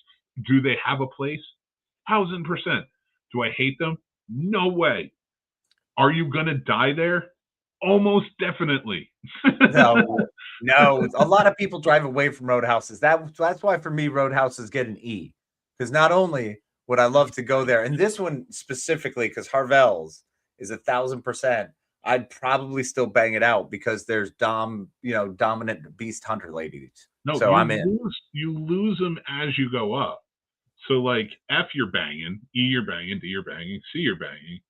Do they have a place? 1000%. Do I hate them? No way. Are you gonna die there? Almost definitely. No. A lot of people drive away from Roadhouses. That's why for me, Roadhouses get an E, because not only would I love to go there, and this one specifically, because Harvell's is 1000%, I'd probably still bang it out, because there's dominant beast hunter ladies. No, so I'm in. You lose them as you go up. So F you're banging, E you're banging, D you're banging, C you're banging.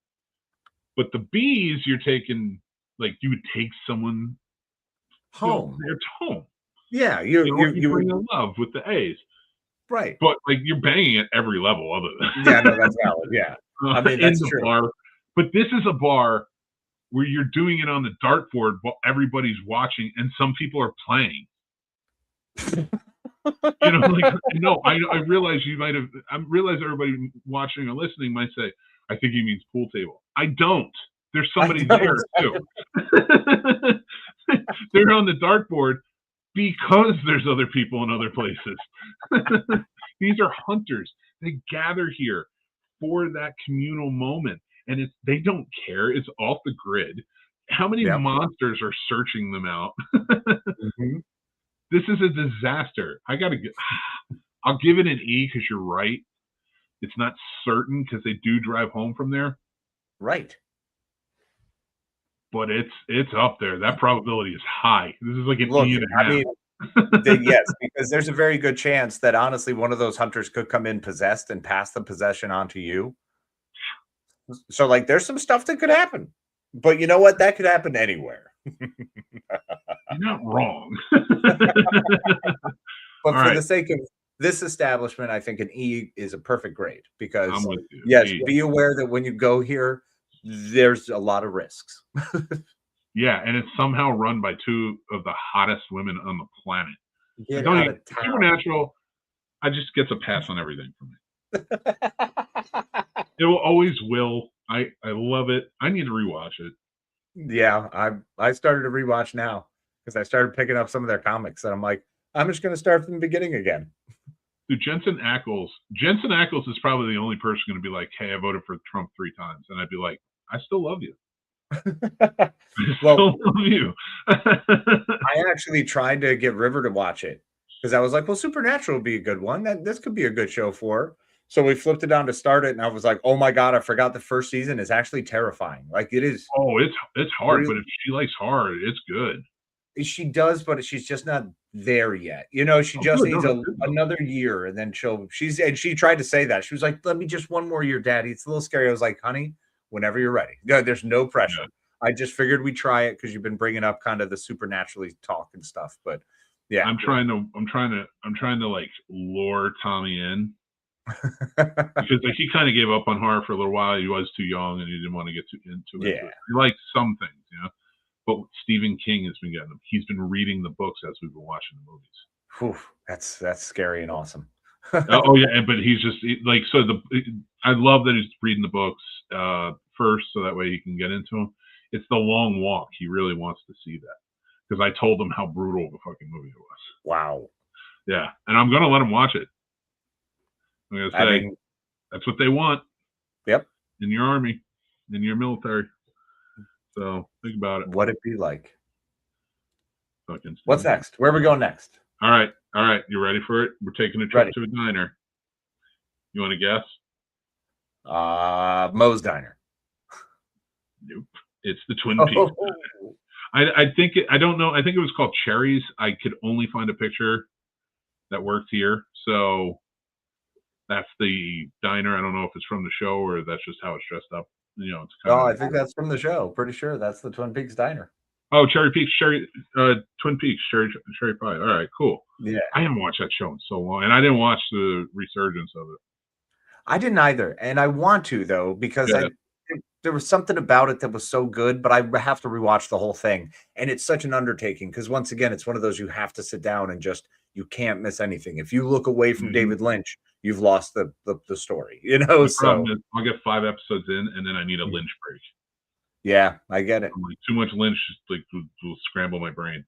But the B's you're taking, you would take someone home. They're home. Yeah, you're bring in love with the A's. Right. But you're banging at every level other than yeah, no, that's valid. Yeah. That's in the true. Bar. But this is a bar where you're doing it on the dartboard while everybody's watching and some people are playing. I realize I realize everybody watching or listening might say, I think he means pool table. I don't. There's somebody there too. They're on the dartboard because there's other people in other places. These are hunters. They gather here for that communal moment. And they don't care. It's off the grid. How many monsters are searching them out? Mm-hmm. This is a disaster. I'll give it an E because you're right. It's not certain because they do drive home from there. Right. But it's up there. That probability is high. This is like an E and a half. I mean, yes, because there's a very good chance that honestly one of those hunters could come in possessed and pass the possession on to you. So like there's some stuff that could happen. But you know what? That could happen anywhere. You're not wrong. But for the sake of this establishment, I think an E is a perfect grade because I'm with you. Yes, E. be aware that when you go here, there's a lot of risks. Yeah, and it's somehow run by two of the hottest women on the planet. Get out of town. Supernatural, I just gets a pass on everything for me. It will always will. I love it. I need to rewatch it. Yeah, I started to rewatch now because I started picking up some of their comics and I'm like, I'm just going to start from the beginning again. Dude, Jensen Ackles is probably the only person going to be like, hey, I voted for Trump 3 times. And I'd be like, I still love you. I still love you. I actually tried to get River to watch it because I was like, well, Supernatural would be a good one. This could be a good show for her. So we flipped it on to start it, and I was like, oh my God, I forgot the first season is actually terrifying. Like it is. Oh, it's hard, really, but if she likes hard, it's good. She does, but she's just not there yet. You know, she just needs another year, and then she tried to say that. She was like, let me just one more year, Daddy. It's a little scary. I was like, honey, whenever you're ready. No, there's no pressure. Yeah. I just figured we'd try it because you've been bringing up kind of the supernaturally talk and stuff. But yeah, I'm trying to like lure Tommy in because like he kind of gave up on horror for a little while. He was too young and he didn't want to get too into it. Yeah, he liked some things, you know. But Stephen King has been getting them. He's been reading the books as we've been watching the movies. Whew, that's scary and awesome. Oh yeah, but he's just like I love that he's reading the books first, so that way he can get into them. It's the long walk. He really wants to see that because I told him how brutal the fucking movie was. Wow. Yeah, and I'm gonna let him watch it. I'm gonna say that's what they want. Yep. In your army, in your military. So think about it. What'd it be like? Fucking What's next? Where are we going next? All right. You ready for it? We're taking a trip to a diner. You want to guess? Moe's Diner. Nope. It's the Twin Peaks. I think I don't know. I think it was called Cherries. I could only find a picture that worked here. So that's the diner. I don't know if it's from the show or that's just how it's dressed up. You know, it's kind of. I think that's from the show. Pretty sure that's the Twin Peaks Diner. Oh, Twin Peaks, Cherry Pie. All right, cool. Yeah. I haven't watched that show in so long, and I didn't watch the resurgence of it. I didn't either, and I want to though because there was something about it that was so good, but I have to rewatch the whole thing, and it's such an undertaking because once again, it's one of those you have to sit down and you can't miss anything. If you look away from David Lynch, you've lost the story. You know, so I'll get 5 episodes in, and then I need a Lynch break. Yeah, I get it. Like, too much Lynch will scramble my brain.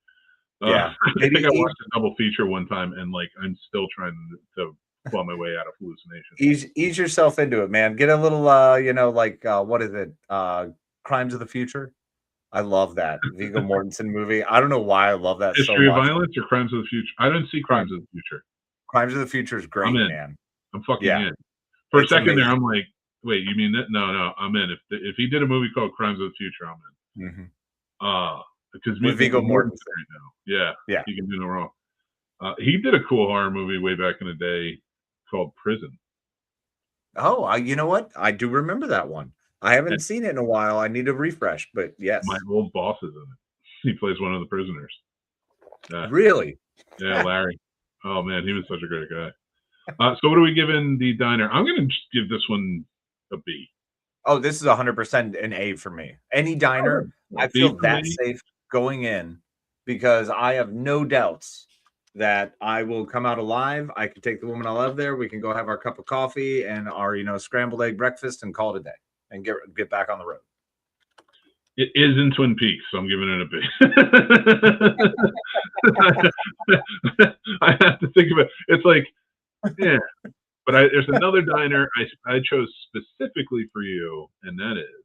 Yeah, I think I watched a double feature one time, and like I'm still trying to claw my way out of hallucination. Ease yourself into it, man. Get a little, what is it? Crimes of the Future. I love that Viggo Mortensen movie. I don't know why I love that. History of Violence or Crimes of the Future? I didn't see Crimes of the Future. Crimes of the Future is great, man. I'm fucking in. For a second there, I'm like, wait, you mean that? No, I'm in. If he did a movie called Crimes of the Future, I'm in. Mm-hmm. Because with Viggo Mortensen right now, yeah, he can do no wrong. He did a cool horror movie way back in the day called Prison. Oh, you know what? I do remember that one. I haven't seen it in a while. I need a refresh, but yes. My old boss is in it. He plays one of the prisoners. Really? Yeah, Larry. Oh, man, he was such a great guy. So what are we giving the diner? I'm going to just give this one a B. Oh, this is 100% an A for me. Any diner, I feel that safe going in because I have no doubts that I will come out alive. I can take the woman I love there. We can go have our cup of coffee and our, scrambled egg breakfast and call it a day and get back on the road. It is in Twin Peaks, so I'm giving it a B. I have to think of it. It's like, yeah, But there's another diner I chose specifically for you, and that is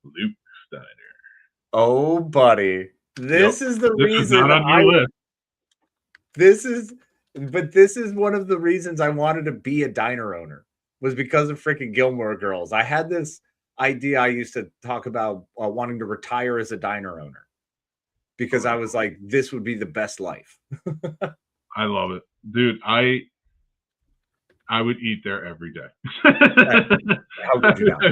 Luke's Diner. Oh, buddy. This is the This is reason not on your list. This is one of the reasons I wanted to be a diner owner, was because of freaking Gilmore Girls. I had this idea I used to talk about wanting to retire as a diner owner, because I was like, this would be the best life. I love it. Dude, I would eat there every day. How could you not?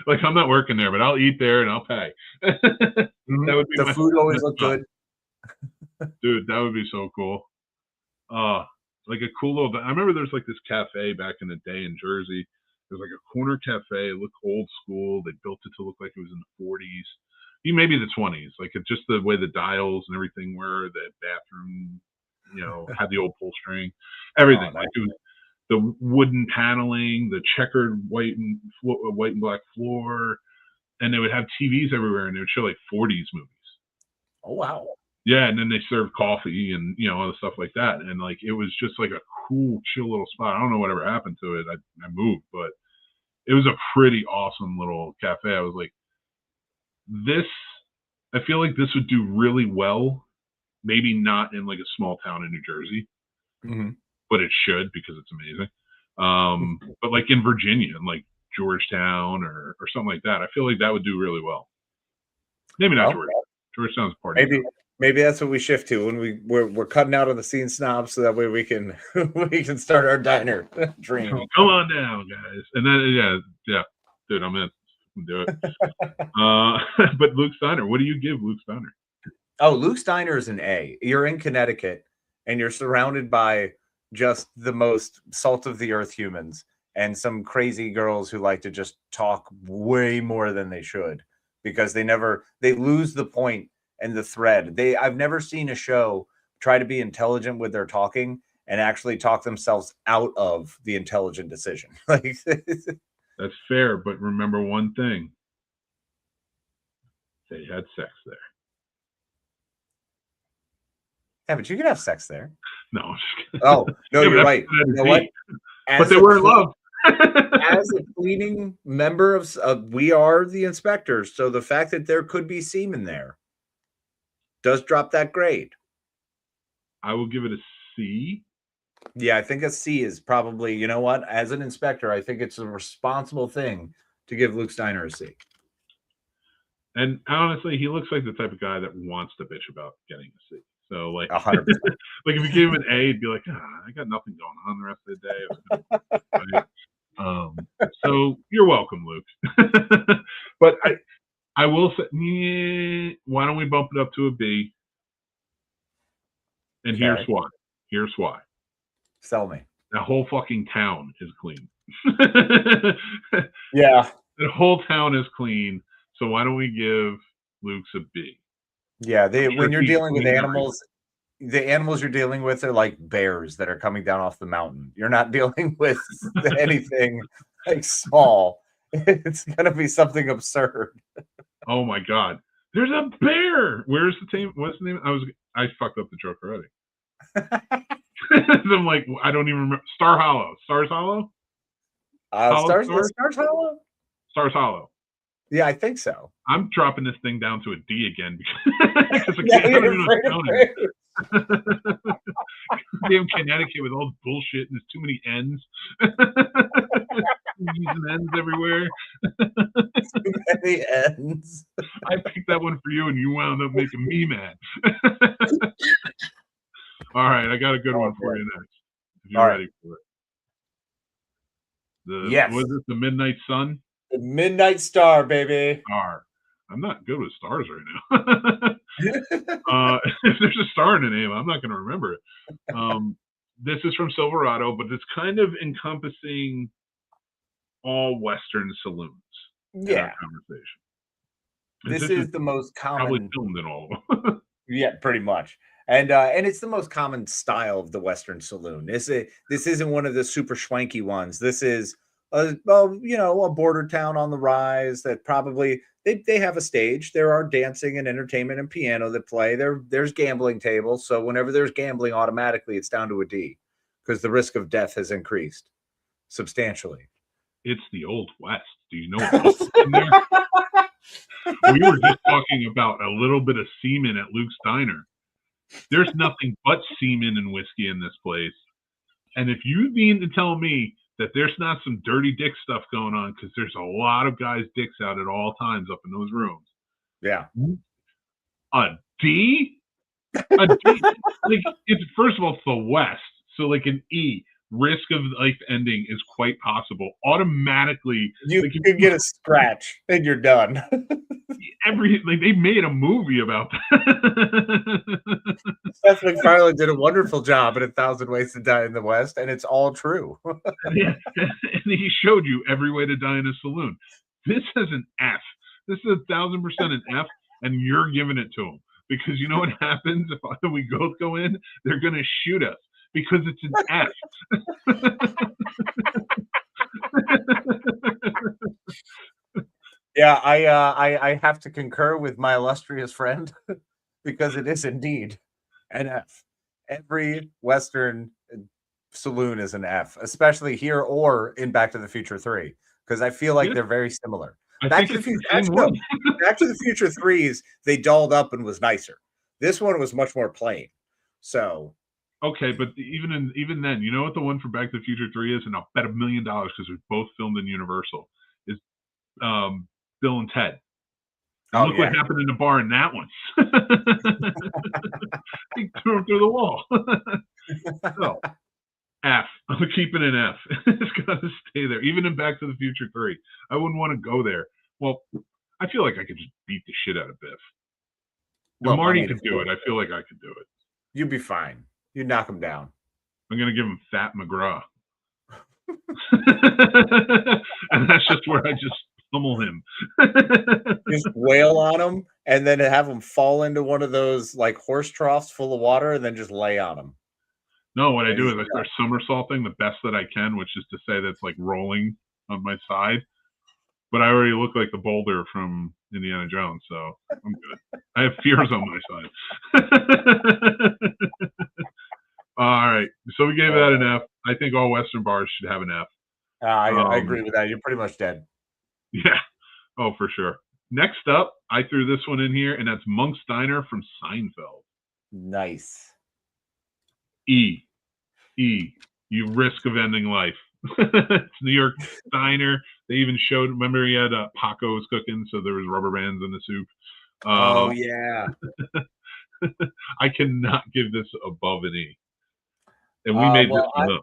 Like, I'm not working there, but I'll eat there and I'll pay. That would be the food always looked good. Dude, that would be so cool. Like a cool little, I remember there's like this cafe back in the day in Jersey. There's like a corner cafe. It looked old school. They built it to look like it was in the 40s. Maybe the 20s. Like, it's just the way the dials and everything were. The bathroom, had the old pull string. Everything. Like, it was the wooden paneling, the checkered white and black floor. And they would have TVs everywhere, and they would show like 40s movies. Oh, wow. Yeah, and then they served coffee and other stuff like that, and like it was just like a cool, chill little spot. I don't know whatever happened to it. I moved, but it was a pretty awesome little cafe. I was like, I feel like this would do really well. Maybe not in like a small town in New Jersey, but it should, because it's amazing. But like in Virginia, and like Georgetown or something like that, I feel like that would do really well. Maybe not Georgetown. Georgetown's party. Maybe that's what we shift to when we're cutting out of the Scene Snobs, so that way we can start our diner dream. Come on down, guys. And then yeah, dude, I'm in. Do it. But Luke's Diner, what do you give Luke's Diner? Oh, Luke's Diner is an A. You're in Connecticut, and you're surrounded by just the most salt of the earth humans and some crazy girls who like to just talk way more than they should, because they lose the point and the thread. I've never seen a show try to be intelligent with their talking and actually talk themselves out of the intelligent decision. Like, that's fair, but remember one thing: they had sex there. Yeah, but you can have sex there. No, I'm just kidding. Oh no, you're right. You know what? But they were in love. As a cleaning member of we are the inspectors, so the fact that there could be semen there does drop that grade. I will give it a C. Yeah, I think a C is probably, you know what? As an inspector, I think it's a responsible thing to give Luke's Diner a C. And honestly, he looks like the type of guy that wants to bitch about getting a C. So, like, 100%. like if you gave him an A, he'd be like, I got nothing going on the rest of the day. Right? So you're welcome, Luke. But I will say, why don't we bump it up to a B? And here's why. Here's why. Sell me. That whole fucking town is clean. Yeah. The whole town is clean. So why don't we give Luke's a B? Yeah, when you're dealing with animals, the animals you're dealing with are like bears that are coming down off the mountain. You're not dealing with anything like small. It's gonna be something absurd. Oh my god. There's a bear. Where's the team? What's the name? I fucked up the joke already. I'm like, I don't even remember. Stars Hollow. Stars Hollow? Stars Hollow. Yeah, I think so. I'm dropping this thing down to a D again because damn Connecticut with all the bullshit and there's too many N's. Using N's everywhere. Too many N's. I picked that one for you and you wound up making me mad. All right, I got a good one for you next. If you're ready for it. Yes. Was it the Midnight Sun? The Midnight Star, baby. Star. I'm not good with stars right now. If there's a star in the name, I'm not going to remember it. This is from Silverado, but it's kind of encompassing all Western saloons. Yeah. Conversation. This is the most common. Probably filmed in all of them. Yeah, pretty much. And it's the most common style of the Western saloon. This isn't one of the super schwanky ones. This is a border town on the rise that probably they have a stage. There are dancing and entertainment and piano that play. There's gambling tables. So whenever there's gambling, automatically it's down to a D because the risk of death has increased. substantially. It's the Old West. Do you know what's in there? We were just talking about a little bit of semen at Luke's Diner. There's nothing but semen and whiskey in this place. And if you mean to tell me that there's not some dirty dick stuff going on, because there's a lot of guys' dicks out at all times up in those rooms. Yeah. A D? A D? Like, it's, first of all, it's the West. So, like, an E. Risk of life ending is quite possible. Automatically, You like, can get a scratch and you're done. They made a movie about that. Seth MacFarlane did a wonderful job in 1,000 Ways to Die in the West, and it's all true. Yeah, and he showed you every way to die in a saloon. This has an F. This is 1,000% an F, and you're giving it to him because you know what happens if we both go in? They're gonna shoot us because it's an F. Yeah, I have to concur with my illustrious friend because it is indeed an F. Every Western saloon is an F, especially here or in Back to the Future 3, because I feel like they're very similar. Back to the Future 3's, they dolled up and was nicer. This one was much more plain. So okay, but even then, you know what the one for Back to the Future 3 is, and I'll bet $1 million because it was both filmed in Universal, is Bill and Ted. And look what happened in the bar in that one. He threw him through the wall. So, F. I'm keeping an F. It's got to stay there. Even in Back to the Future 3. I wouldn't want to go there. Well, I feel like I could just beat the shit out of Biff. Well, Marty could do it. I feel like I could do it. You'd be fine. You'd knock him down. I'm going to give him Fat McGraw. And that's just where I just pummel him. Just wail on him and then have him fall into one of those like horse troughs full of water and then just lay on him. No, what I do is I start somersaulting the best that I can, which is to say that's like rolling on my side. But I already look like the boulder from Indiana Jones, so I'm good. I have fears on my side. All right, so we gave that an F. I think all Western bars should have an F. I agree with that. You're pretty much dead. Yeah. Oh, for sure. Next up, I threw this one in here, and that's Monk's Diner from Seinfeld. Nice. E. You risk of ending life. It's New York Diner. They even showed, remember he had Paco was cooking, so there was rubber bands in the soup. Oh, yeah. I cannot give this above an E. And we made this one up.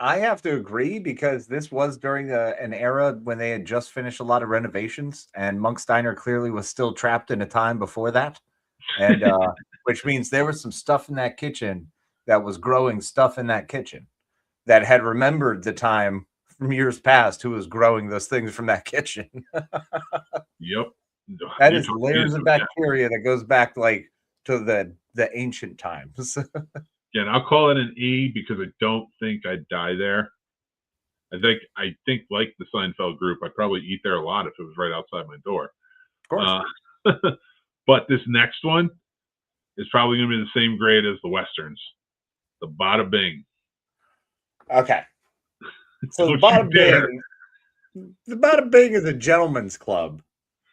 I have to agree because this was during an era when they had just finished a lot of renovations, and Monk's Diner clearly was still trapped in a time before that, and which means there was some stuff in that kitchen that was growing stuff in that kitchen that had remembered the time from years past who was growing those things from that kitchen. Yep. That is layers of bacteria that goes back like to the ancient times. Yeah, and I'll call it an E because I don't think I'd die there. I think like the Seinfeld group, I'd probably eat there a lot if it was right outside my door. Of course. But this next one is probably going to be the same grade as the Westerns. The Bada Bing. Okay. So the Bada Bing is a gentleman's club.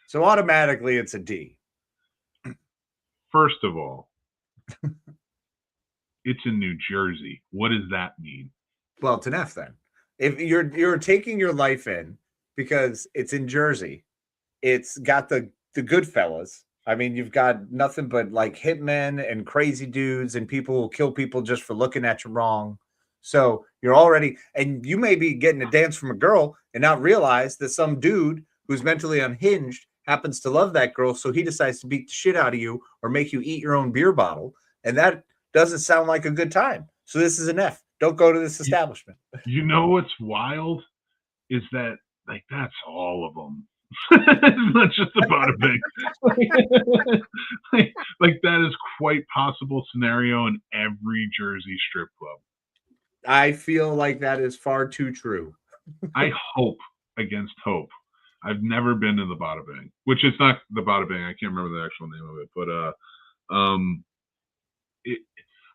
So automatically it's a D. First of all, it's in New Jersey. What does that mean? Well, it's an F then. If you're taking your life in because it's in Jersey, it's got the good fellas. I mean, you've got nothing but like hitmen and crazy dudes and people who kill people just for looking at you wrong. So you're already, and you may be getting a dance from a girl and not realize that some dude who's mentally unhinged happens to love that girl. So he decides to beat the shit out of you or make you eat your own beer bottle. And that doesn't sound like a good time. So this is an F. Don't go to this establishment. You know what's wild is that like that's all of them. It's not just the Bada Bing. like that is quite possible scenario in every Jersey strip club. I feel like that is far too true. I hope against hope. I've never been to the Bada Bing, which is not the Bada Bing. I can't remember the actual name of it, but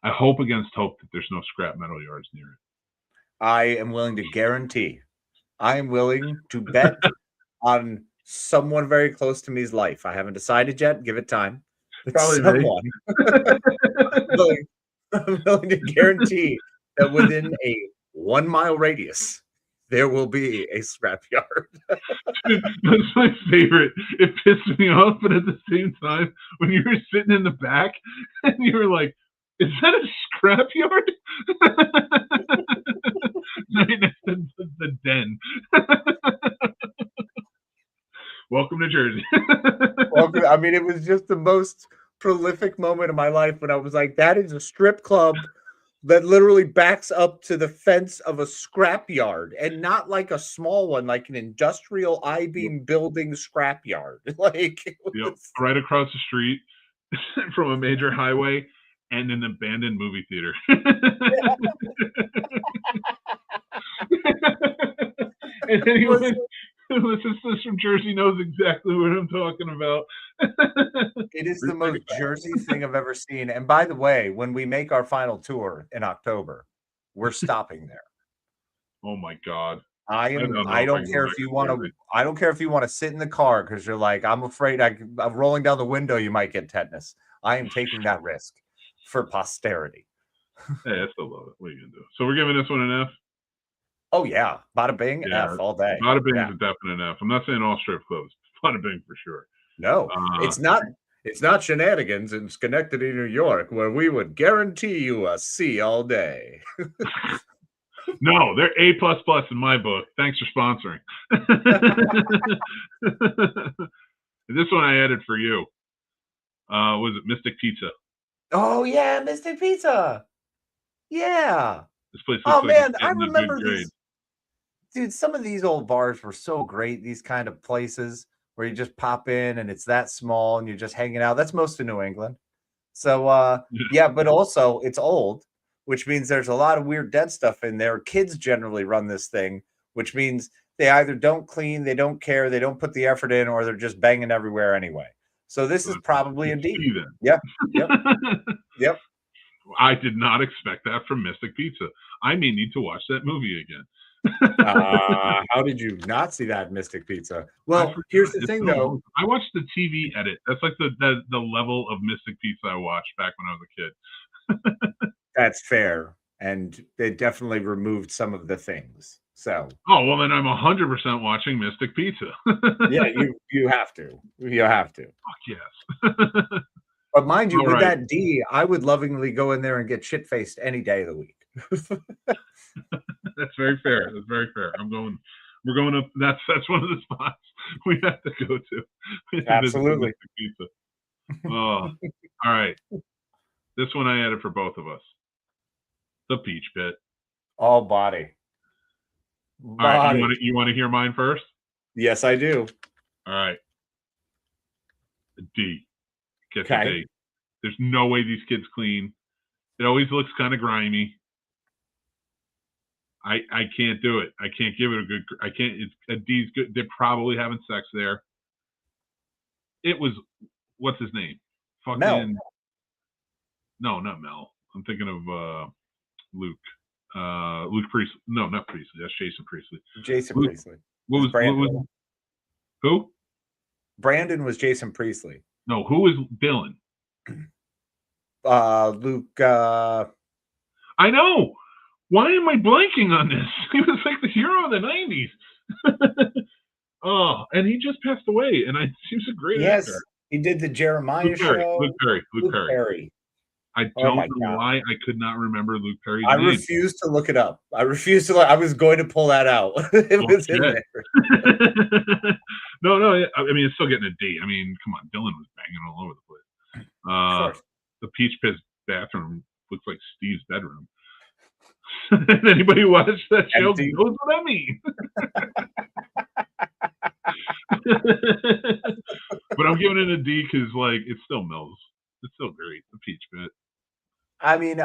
I hope against hope that there's no scrap metal yards near it. I am willing to guarantee. I am willing to bet on someone very close to me's life. I haven't decided yet. Give it time. But Probably me. someone. I'm willing to guarantee that within a 1 mile radius, there will be a scrapyard. That's my favorite. It pissed me off, but at the same time, when you were sitting in the back and you were like, "Is that a scrapyard?" Right next to the den. Welcome to Jersey. I mean, it was just the most prolific moment of my life when I was like, that is a strip club that literally backs up to the fence of a scrapyard, and not like a small one, like an industrial I-beam building scrapyard. Like, right across the street from a major highway and an abandoned movie theater. And anyone who listens to this from Jersey knows exactly what I'm talking about. It is the most Jersey thing I've ever seen. And by the way, when we make our final tour in October, we're stopping there. Oh my God. I don't care if you want to sit in the car because you're like, I'm afraid I'm rolling down the window, you might get tetanus. I am taking that risk for posterity. Hey, I still love it. What are you gonna do? So we're giving this one an F? Oh yeah. Bada bing, F all day. Bada bing is a definite F. I'm not saying all strip clubs. Bada bing for sure. No, it's not shenanigans in Schenectady, New York, where we would guarantee you a C all day. No, they're A++ in my book. Thanks for sponsoring. This one I added for you. Was it Mystic Pizza? Oh yeah, Mystic Pizza. Yeah. This place looks like man, I remember these. Dude, some of these old bars were so great. These kind of places where you just pop in and it's that small and you're just hanging out. That's most of New England. So yeah, but also it's old, which means there's a lot of weird dead stuff in there. Kids generally run this thing, which means they either don't clean, they don't care, they don't put the effort in, or they're just banging everywhere anyway. So this is probably a D. Yep. Yep. I did not expect that from Mystic Pizza. I may need to watch that movie again. How did you not see that Mystic Pizza? Well, here's the thing, though. I watched the TV edit. That's like the level of Mystic Pizza I watched back when I was a kid. That's fair, and they definitely removed some of the things. So, oh well, then I'm 100% watching Mystic Pizza. Yeah, you have to. You have to. Fuck yes. But mind you, with that D, I would lovingly go in there and get shit faced any day of the week. That's very fair. That's very fair. We're going up. That's one of the spots we have to go to. Absolutely. Pizza. Oh, all right. This one I added for both of us. The Peach Pit. All body. All right. You want to hear mine first? Yes, I do. All right. D. Get the D. There's no way these kids clean. It always looks kind of grimy. I can't do it. I can't give it a good. I can't. It's a D's good. They're probably having sex there. It was. What's his name? Fucking. Mel. No, not Mel. I'm thinking of Luke. Luke Priestley. No, not Priestley. That's Jason Priestley. Jason Priestley. What was Brandon? Who? Brandon was Jason Priestley. No, who was Dylan? Luke. I know. Why am I blanking on this? He was like the hero of the 90s. Oh, and he just passed away, and he was a great actor. He did the Jeremiah show. Luke Perry. I don't know why I could not remember Luke Perry's name. I refuse to look it up. I was going to pull that out. It was in there. No. I mean, it's still getting a D. I mean, come on. Dylan was banging all over the place. The Peach Pit's bathroom looks like Steve's bedroom. Anybody who watched that show knows what I mean. But I'm giving it a D because, like, it still melts. It's still great. The Peach Pit. I mean,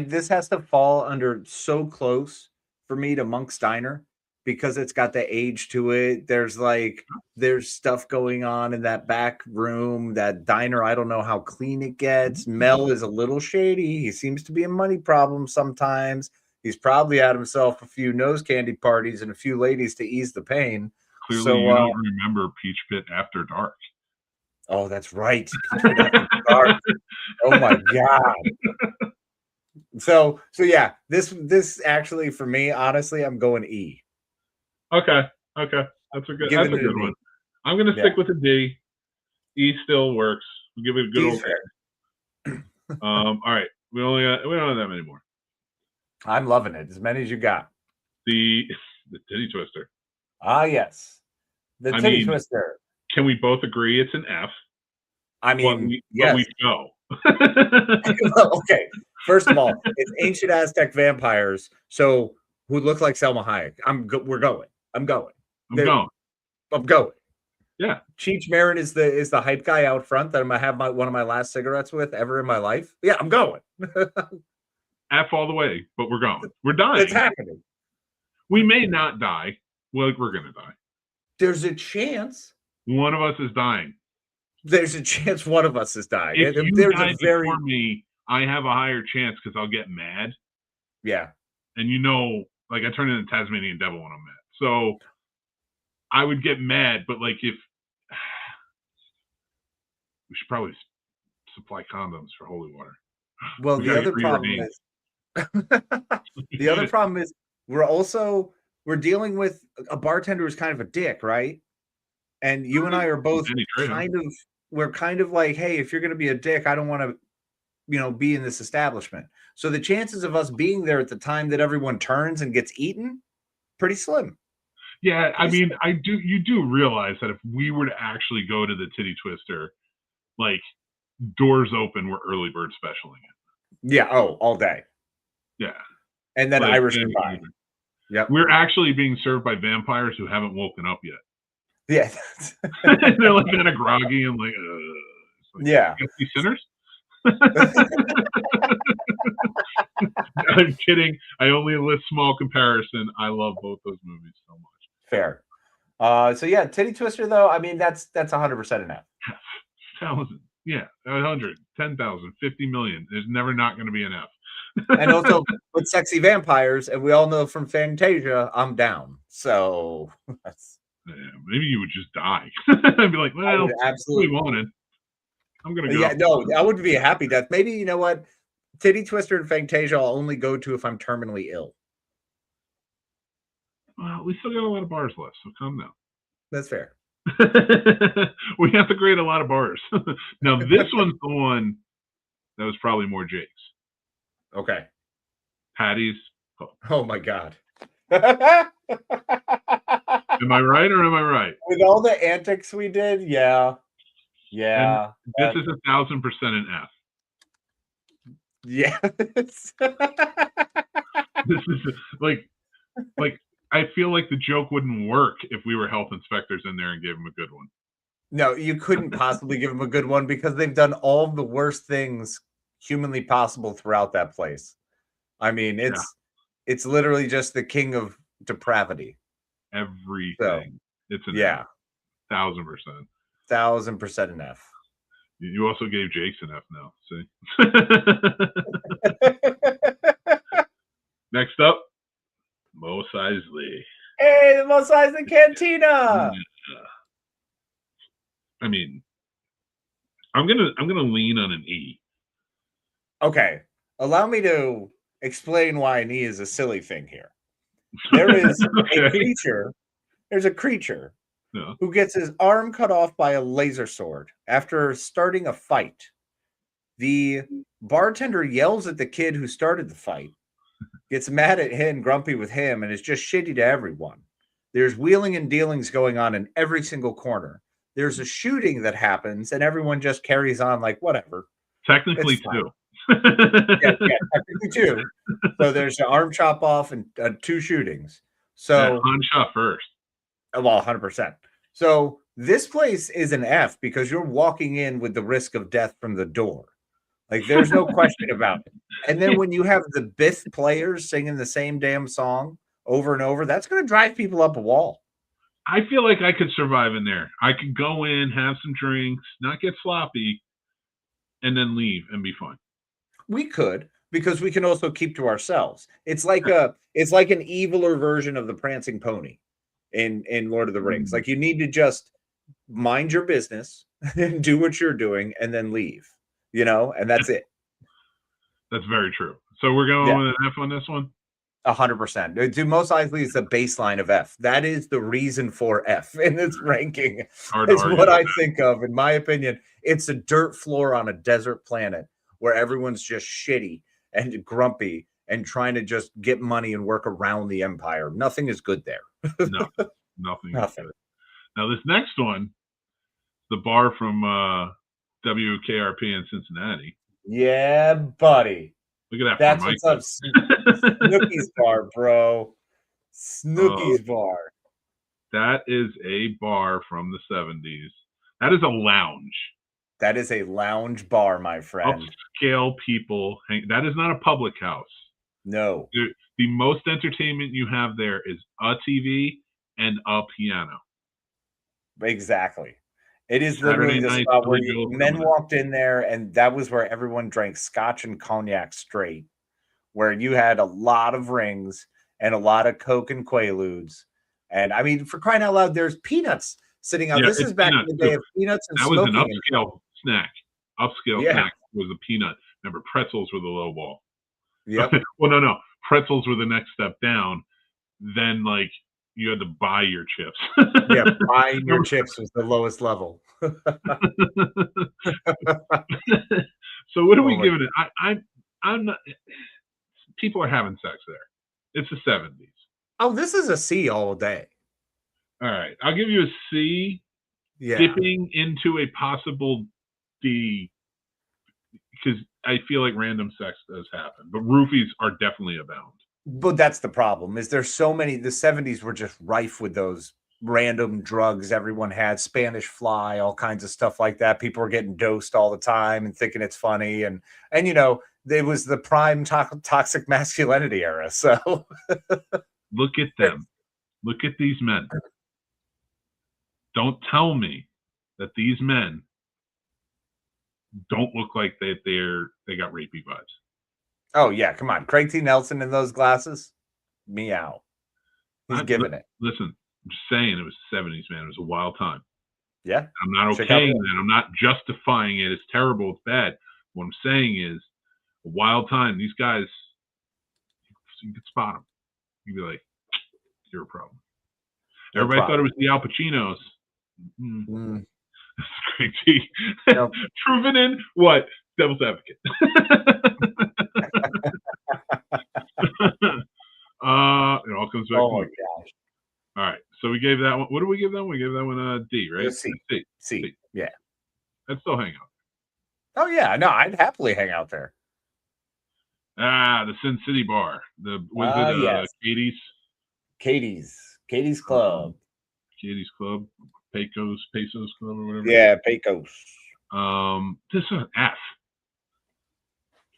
this has to fall under so close for me to Monk's Diner because it's got the age to it. There's stuff going on in that back room, that diner. I don't know how clean it gets. Mel is a little shady. He seems to be a money problem sometimes. He's probably had himself a few nose candy parties and a few ladies to ease the pain. Clearly, So, you don't remember Peach Pit After Dark. Oh, that's right. Peach Pit After Dark. Oh my God. So yeah, this actually for me, honestly, I'm going E. Okay. That's a good one. I'm gonna stick with a D. E still works. We'll give it a good old fair. All right. We don't have that many more. I'm loving it. As many as you got. The titty twister. Ah, yes. The titty twister. Can we both agree it's an F? I mean, but we go. Okay. First of all, it's ancient Aztec vampires, so who look like Selma Hayek. We're going. I'm going. I'm going. Yeah. Cheech Marin is the hype guy out front that I'm gonna have one of my last cigarettes with ever in my life. Yeah, I'm going. F all the way, but we're going. We're dying. It's happening. We may not die. Well, we're gonna die. There's a chance. One of us is dying. There's a chance one of us is dying. If you die before me, I have a higher chance because I'll get mad. Yeah. And like I turn into the Tasmanian devil when I'm mad. So I would get mad, but like if we should probably supply condoms for holy water. Well, the other problem is we're dealing with a bartender who's kind of a dick, right? And you and I are both we're kind of like, hey, if you're going to be a dick, I don't want to, be in this establishment. So the chances of us being there at the time that everyone turns and gets eaten, pretty slim. Yeah, I mean, you do realize that if we were to actually go to the titty twister, like doors open, we're early bird specialing it. Yeah. Oh, all day. Yeah. And then Irish goodbye. Yeah. We're actually being served by vampires who haven't woken up yet. Yeah. They're like kind of groggy and like, yeah. You sinners? I'm kidding. I only list small comparison. I love both those movies so much. Fair. So yeah, titty twister though. I mean, that's 100% enough. 1,000. Yeah, 100, 10,000, 50 million. There's never not going to be an F. And also with sexy vampires, and we all know from Fantasia, I'm down. So maybe you would just die. I'd be like, well, absolutely wanted. I'm gonna go. Yeah, no, I wouldn't be a happy death. Maybe you know what? Titty twister and Fantasia I'll only go to if I'm terminally ill. Well, we still got a lot of bars left, so calm down. That's fair. We have to grade a lot of bars. Now this one's the one that was probably more Jake's. Okay. Patty's. Oh my God. Am I right or am I right? With all the antics we did, yeah. Yeah. And this is 1,000% an F. Yes. This is like I feel like the joke wouldn't work if we were health inspectors in there and gave them a good one. No, you couldn't possibly give them a good one because they've done all the worst things humanly possible throughout that place. I mean, it's literally just the king of depravity. Everything. So, it's an F. 1,000%. 1,000% an F. You also gave Jake's an F now. See? Next up, Mos Eisley. Hey, the Mos Eisley Cantina. I mean, I'm gonna lean on an E. Okay, allow me to explain why an E is a silly thing here. There is a creature. There's a creature who gets his arm cut off by a laser sword after starting a fight. The bartender yells at the kid who started the fight, gets mad at him, grumpy with him, and is just shitty to everyone. There's wheeling and dealings going on in every single corner. There's a shooting that happens, and everyone just carries on like, whatever. Technically, two. yeah, technically two. So there's an arm chop off and 2 shootings. So on shot first. Well, 100%. So this place is an F because you're walking in with the risk of death from the door. Like, there's no question about it. And then when you have the Biff players singing the same damn song over and over, that's going to drive people up a wall. I feel like I could survive in there. I could go in, have some drinks, not get sloppy, and then leave and be fine. We could, because we can also keep to ourselves. It's like an eviler version of the prancing pony in Lord of the Rings. Like, you need to just mind your business and do what you're doing and then leave, and that's it. That's very true. So we're going with an F on this one? 100%. Dude, most likely it's the baseline of F. That is the reason for F in this ranking. Is what I think of. In my opinion, it's a dirt floor on a desert planet where everyone's just shitty and grumpy and trying to just get money and work around the empire. Nothing is good there. No, nothing is good. Now, this next one, the bar from WKRP in Cincinnati. Yeah, buddy. Look at that. That's what's up. Snooki's bar, bro. Snooki's bar. That is a bar from the 70s. That is a lounge. That is a lounge bar, my friend. Upscale people. That is not a public house. No. The most entertainment you have there is a TV and a piano. Exactly. It is literally the spot where men walked in there, and that was where everyone drank scotch and cognac straight, where you had a lot of rings and a lot of Coke and Quaaludes. And I mean, for crying out loud, there's peanuts sitting out. This is back in the day of peanuts and smoking. That was an upscale snack. Upscale snack was a peanut. Remember, pretzels were the low ball. Yep. Well, no. Pretzels were the next step down. Then, like, you had to buy your chips. Yeah, buying your chips was the lowest level. So what are we giving it? I'm not. People are having sex there. It's the 70s. Oh, this is a C all day. All right, I'll give you a C. Yeah. Dipping into a possible D, because I feel like random sex does happen, but roofies are definitely abound. But that's the problem, is there's so many. The 70s were just rife with those random drugs everyone had, Spanish fly, all kinds of stuff like that. People were getting dosed all the time and thinking it's funny. And it was the prime toxic masculinity era. So look at them. Look at these men. Don't tell me that these men don't look like they got rapey vibes. Oh, yeah. Come on. Craig T. Nelson in those glasses. Meow. He's giving it. Listen, I'm just saying it was the 70s, man. It was a wild time. Yeah. I'm not okaying that. I'm not justifying it. It's terrible. It's bad. What I'm saying is a wild time. These guys, you could spot them. You'd be like, you're a problem. Everybody thought it was the Al Pacinos. That's Craig T. Nope. Proven in what? Devil's advocate. It all comes back. Oh my gosh! All right, so we gave that one. What did we give that one? We gave that one a D, right? C. Yeah. I'd still hang out. Oh yeah, no, I'd happily hang out there. The Sin City Bar. Yes. Katie's Club. Katie's Club. Pesos Club or whatever. Yeah, Pecos. This is an F.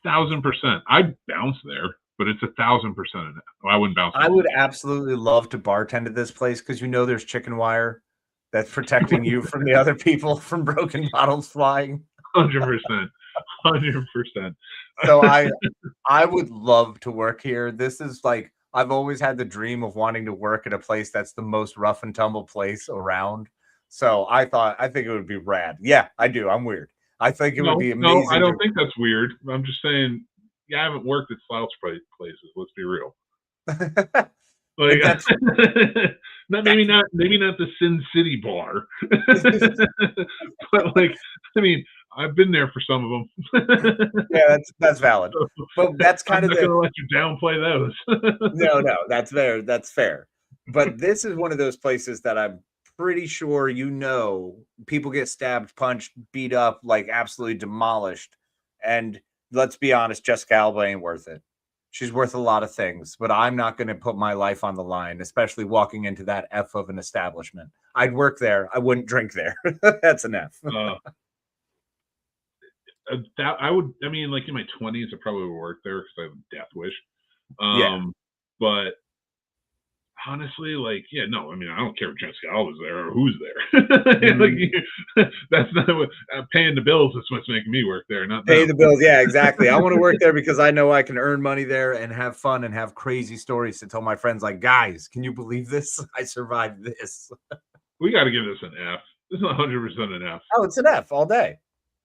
1,000%. I'd bounce there, but it's 1,000% an F. I wouldn't bounce. I would absolutely love to bartend at this place because there's chicken wire that's protecting you from the other people from broken bottles flying. 100%. 100%. So I would love to work here. This is like, I've always had the dream of wanting to work at a place that's the most rough and tumble place around. So I think it would be rad. Yeah, I do. I'm weird. I think it would be amazing. No, I don't think that's weird. I'm just saying, I haven't worked at slouch places. Let's be real. Like, maybe not the Sin City Bar, but like, I mean, I've been there for some of them. Yeah, that's valid. But that's kind I'm of not gonna let you downplay those. No, that's fair. That's fair. But this is one of those places that I'm pretty sure people get stabbed, punched, beat up, like absolutely demolished. And let's be honest, Jessica Alba ain't worth it. She's worth a lot of things, but I'm not going to put my life on the line, especially walking into that F of an establishment. I'd work there. I wouldn't drink there. That's an F. I mean, like in my 20s, I probably would work there because I have a death wish. But honestly, like, yeah, no, I mean, I don't care if Jessica Alba's there or who's there. Like, that's not what paying the bills is what's making me work there, not Pay them. the bills. Yeah, exactly. I want to work there because I know I can earn money there and have fun and have crazy stories to tell my friends. Like, guys, can you believe this? I survived this. We got to give this an F. This is 100% an F. Oh, it's an F all day.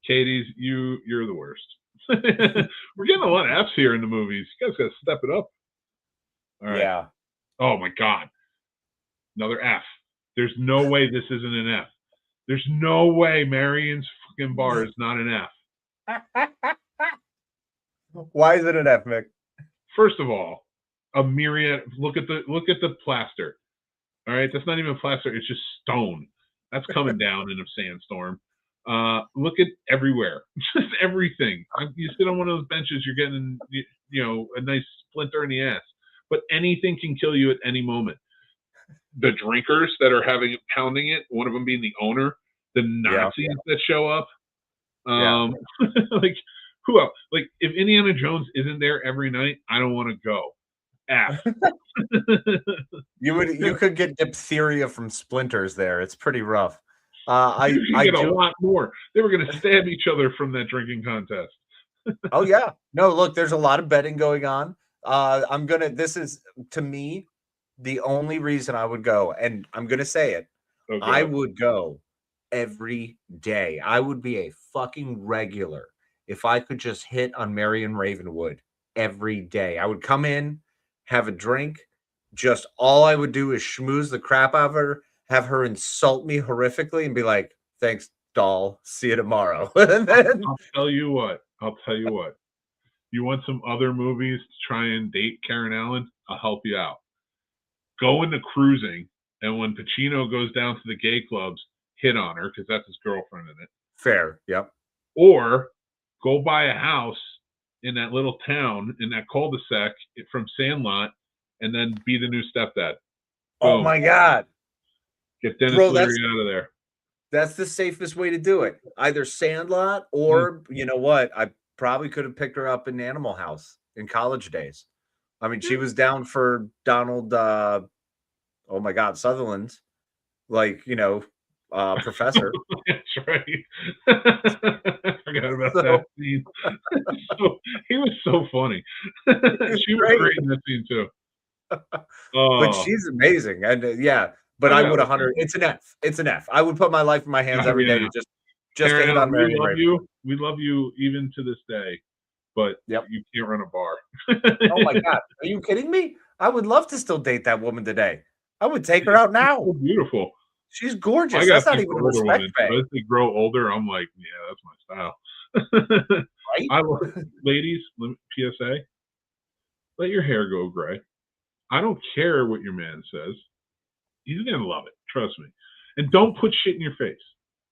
Katie's, you're the worst. We're getting a lot of Fs here in the movies. You guys got to step it up. All right. Yeah. Oh my God. Another F. There's no way this isn't an F. There's no way Marion's fucking bar is not an F. Why is it an F, Mick? First of all, a myriad. Look at the plaster. All right, that's not even plaster. It's just stone. That's coming down in a sandstorm. Look at everywhere, just everything. You sit on one of those benches, you're getting a nice splinter in the ass. But anything can kill you at any moment. The drinkers that are pounding it, one of them being the owner, the Nazis that show up. Like, who else? Like, if Indiana Jones isn't there every night, I don't want to go. F. You could get diphtheria from splinters there. It's pretty rough. I get a lot more. They were going to stab each other from that drinking contest. Oh yeah, no. Look, there's a lot of betting going on. This is, to me, the only reason I would go, and I'm gonna say it. Okay. I would go every day. I would be a fucking regular if I could just hit on Marion Ravenwood every day. I would come in, have a drink. Just all I would do is schmooze the crap out of her, have her insult me horrifically, and be like, "Thanks, doll. See you tomorrow." And then I'll tell you what. You want some other movies to try and date Karen Allen? I'll help you out. Go into Cruising, and when Pacino goes down to the gay clubs, hit on her because that's his girlfriend in it. Fair, yep. Or go buy a house in that little town, in that cul-de-sac from Sandlot, and then be the new stepdad. Boom. Oh my God. Get Dennis Leary out of there. That's the safest way to do it. Either Sandlot or, you know what, I probably could have picked her up in Animal House in college days. I mean, she was down for Donald, oh my God, Sutherland's, professor. That's right. I forgot about that scene. He was so funny. She was great in that scene too. But she's amazing. And but I would 100. It's an F. It's an F. I would put my life in my hands every day to just Karen, hit on Mary. We love you. We love you even to this day. But you can't run a bar. Oh my God. Are you kidding me? I would love to still date that woman today. I would take her out now. So beautiful. She's gorgeous. That's not even a respect thing. As they grow older, I'm like, yeah, that's my style. Right? Ladies, PSA, let your hair go gray. I don't care what your man says. He's going to love it. Trust me. And don't put shit in your face.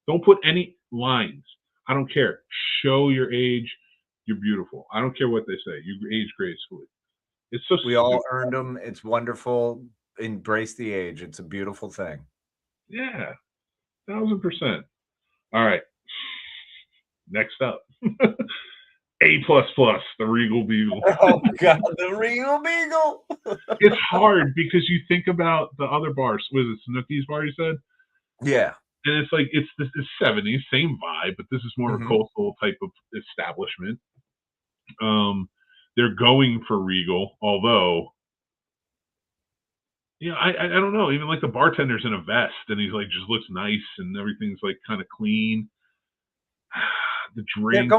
Don't put any lines. I don't care. Show your age. You're beautiful. I don't care what they say. You age gracefully. It's so we all earned them. It's wonderful. Embrace the age. It's a beautiful thing. Yeah. 1,000%. All right. Next up. A++, the Regal Beagle. Oh God, the Regal Beagle. It's hard because you think about the other bars. Was it Snooki's bar you said? Yeah. And it's like it's 70s, same vibe, but this is more of a coastal type of establishment. They're going for Regal, although I don't know. Even like the bartender's in a vest and he's like just looks nice and everything's like kind of clean. The drink.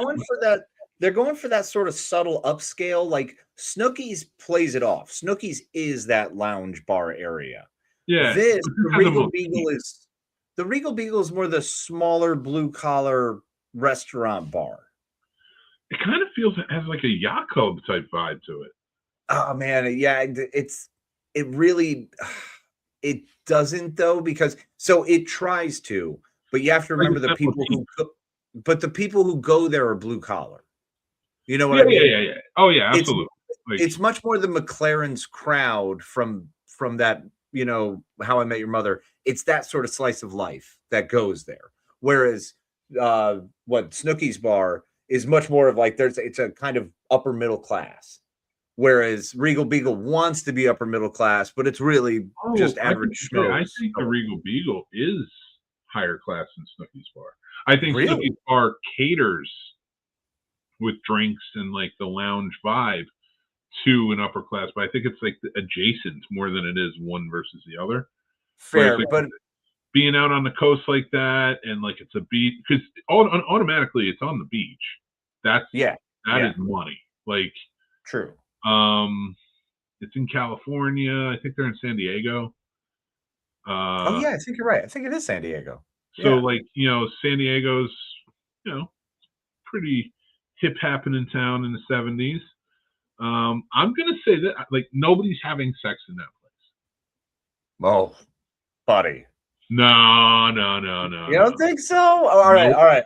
They're going for that sort of subtle upscale. Like Snooki's plays it off. Snooki's is that lounge bar area. Yeah. The Regal Beagle is more the smaller blue collar restaurant bar. It kind of feels it has like a yacht club type vibe to it. Oh man, yeah, it doesn't though, because so it tries to, but you have to remember the people who go there are blue collar. You know what I mean? Yeah. Oh yeah, absolutely. It's much more the McLaren's crowd from that, How I Met Your Mother. It's that sort of slice of life that goes there. Whereas Snooki's bar is much more of like it's a kind of upper middle class. Whereas Regal Beagle wants to be upper middle class, but it's really just average schmoes. I think the Regal Beagle is higher class than Snooki's Bar. I think Really? Snooki's Bar caters with drinks and like the lounge vibe to an upper class, but I think it's like adjacent more than it is one versus the other. Fair, like, but being out on the coast like that and like it's a beach, because automatically it's on the beach. That is money. Like true. It's in California. I think they're in San Diego. Oh yeah, I think you're right. I think it is San Diego. So like, you know, San Diego's, you know, pretty hip happening town in the 70s. I'm gonna say that like nobody's having sex in that place. Oh, buddy. No. You don't think so? Oh, all right.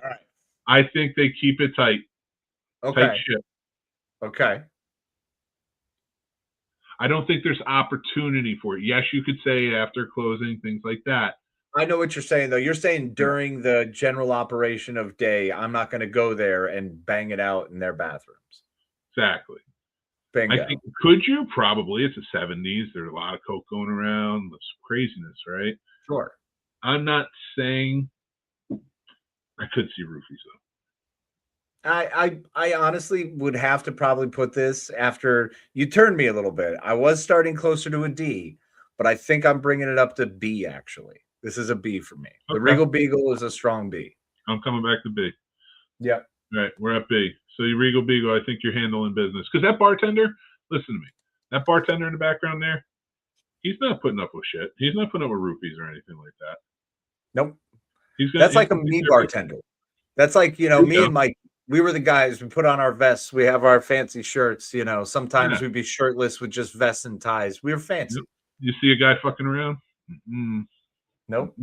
I think they keep it tight. Okay. Tight ship. Okay. I don't think there's opportunity for it. Yes, you could say after closing, things like that. I know what you're saying, though. You're saying during the general operation of day, I'm not going to go there and bang it out in their bathrooms. Exactly. Bingo. I think, could you? Probably. It's the 70s. There's a lot of coke going around. There's craziness, right? Sure. I'm not saying I could see roofies, though. I honestly would have to probably put this after you turned me a little bit. I was starting closer to a D, but I think I'm bringing it up to B, actually. This is a B for me. Okay. The Regal Beagle is a strong B. I'm coming back to B. Yeah. All right, we're at B. So you Regal Beagle, I think you're handling business. Because that bartender, listen to me, that bartender in the background there, he's not putting up with shit. He's not putting up with roofies or anything like that. Nope. That's like a me bartender. That's like, you know, me and Mike, we were the guys. We put on our vests. We have our fancy shirts. You know, sometimes we'd be shirtless with just vests and ties. We were fancy. Yep. You see a guy fucking around? Nope.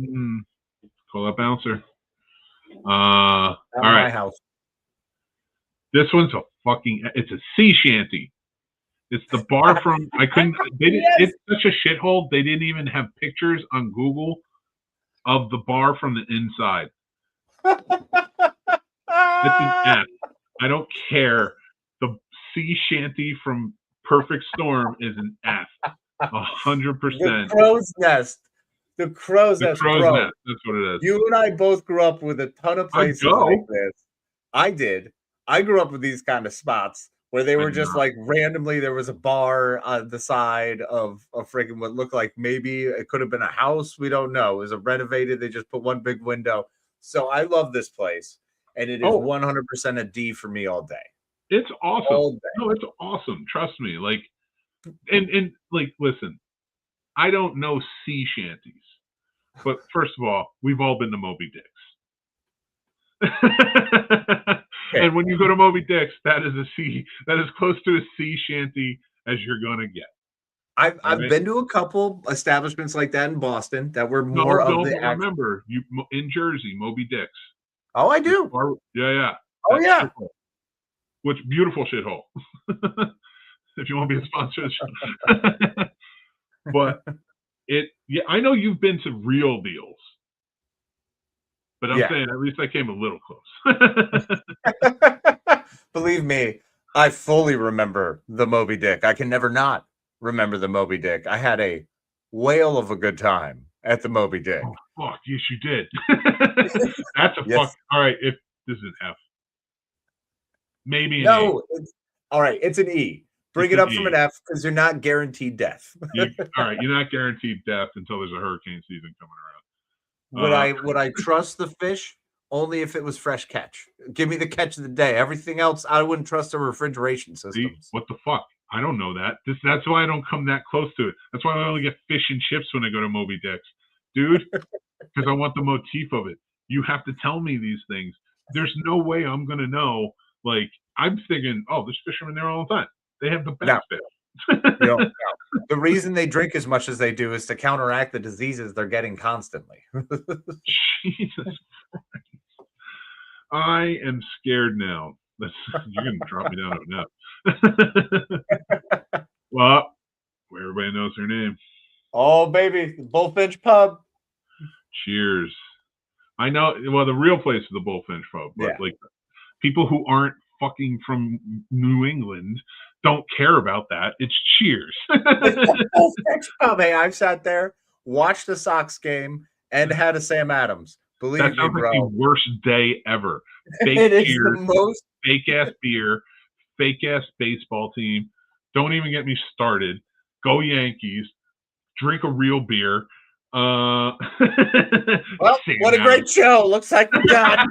Call that bouncer. All right. My house. This one's it's a sea shanty. It's the bar from, it's such a shithole. They didn't even have pictures on Google of the bar from the inside. It's an F. I don't care. The sea shanty from Perfect Storm is an F. 100%. The crow's nest. The crow's nest. Bro. That's what it is. You and I both grew up with a ton of places like this. I did. I grew up with these kind of spots where they were just like randomly. There was a bar on the side of a freaking what looked like maybe it could have been a house. We don't know. It was a renovated. They just put one big window. So I love this place. And it is 100% a D for me all day. It's awesome. No, it's awesome. Trust me. Like, and like, listen, I don't know sea shanties, but first of all, we've all been to Moby Dick's. And when you go to Moby Dick's, that is close to a sea shanty as you're gonna get. I've been to a couple establishments like that in Boston that were more of the. Remember, you in Jersey, Moby Dick's. Oh, I do. Yeah. Oh, yeah. Shithole. Which beautiful shithole. If you want to be a sponsor. But I know you've been to real deals. But I'm saying at least I came a little close. Believe me, I fully remember the Moby Dick. I can never not remember the Moby Dick. I had a whale of a good time at the Moby Dick. Oh, fuck. Yes, you did. That's a fuck. All right. If this is an F. Maybe an A. All right. It's an E. Bring it up from an F because you're not guaranteed death. All right. You're not guaranteed death until there's a hurricane season coming around. Would I trust the fish? Only if it was fresh catch. Give me the catch of the day. Everything else, I wouldn't trust the refrigeration systems. See, what the fuck? I don't know that. That's why I don't come that close to it. That's why I only get fish and chips when I go to Moby Dick's. Dude, because I want the motif of it. You have to tell me these things. There's no way I'm going to know. Like, I'm thinking, there's fishermen there all the time. They have the best fish. The reason they drink as much as they do is to counteract the diseases they're getting constantly. Jesus Christ. I am scared now. You're going to drop me down to an F. Well, where everybody knows her name. Oh, baby. The Bullfinch Pub. Cheers. I know. Well, the real place is the Bullfinch Pub. But like people who aren't fucking from New England don't care about that. It's Cheers. Oh, man, I've sat there, watched the Sox game, and had a Sam Adams. Believe That me, sounds like bro. the worst day ever. Fake It is Cheers, the most. fake ass beer, fake ass baseball team. Don't even get me started. Go Yankees. Drink a real beer. Well, Sam what a great Adams. show. Looks like we're done.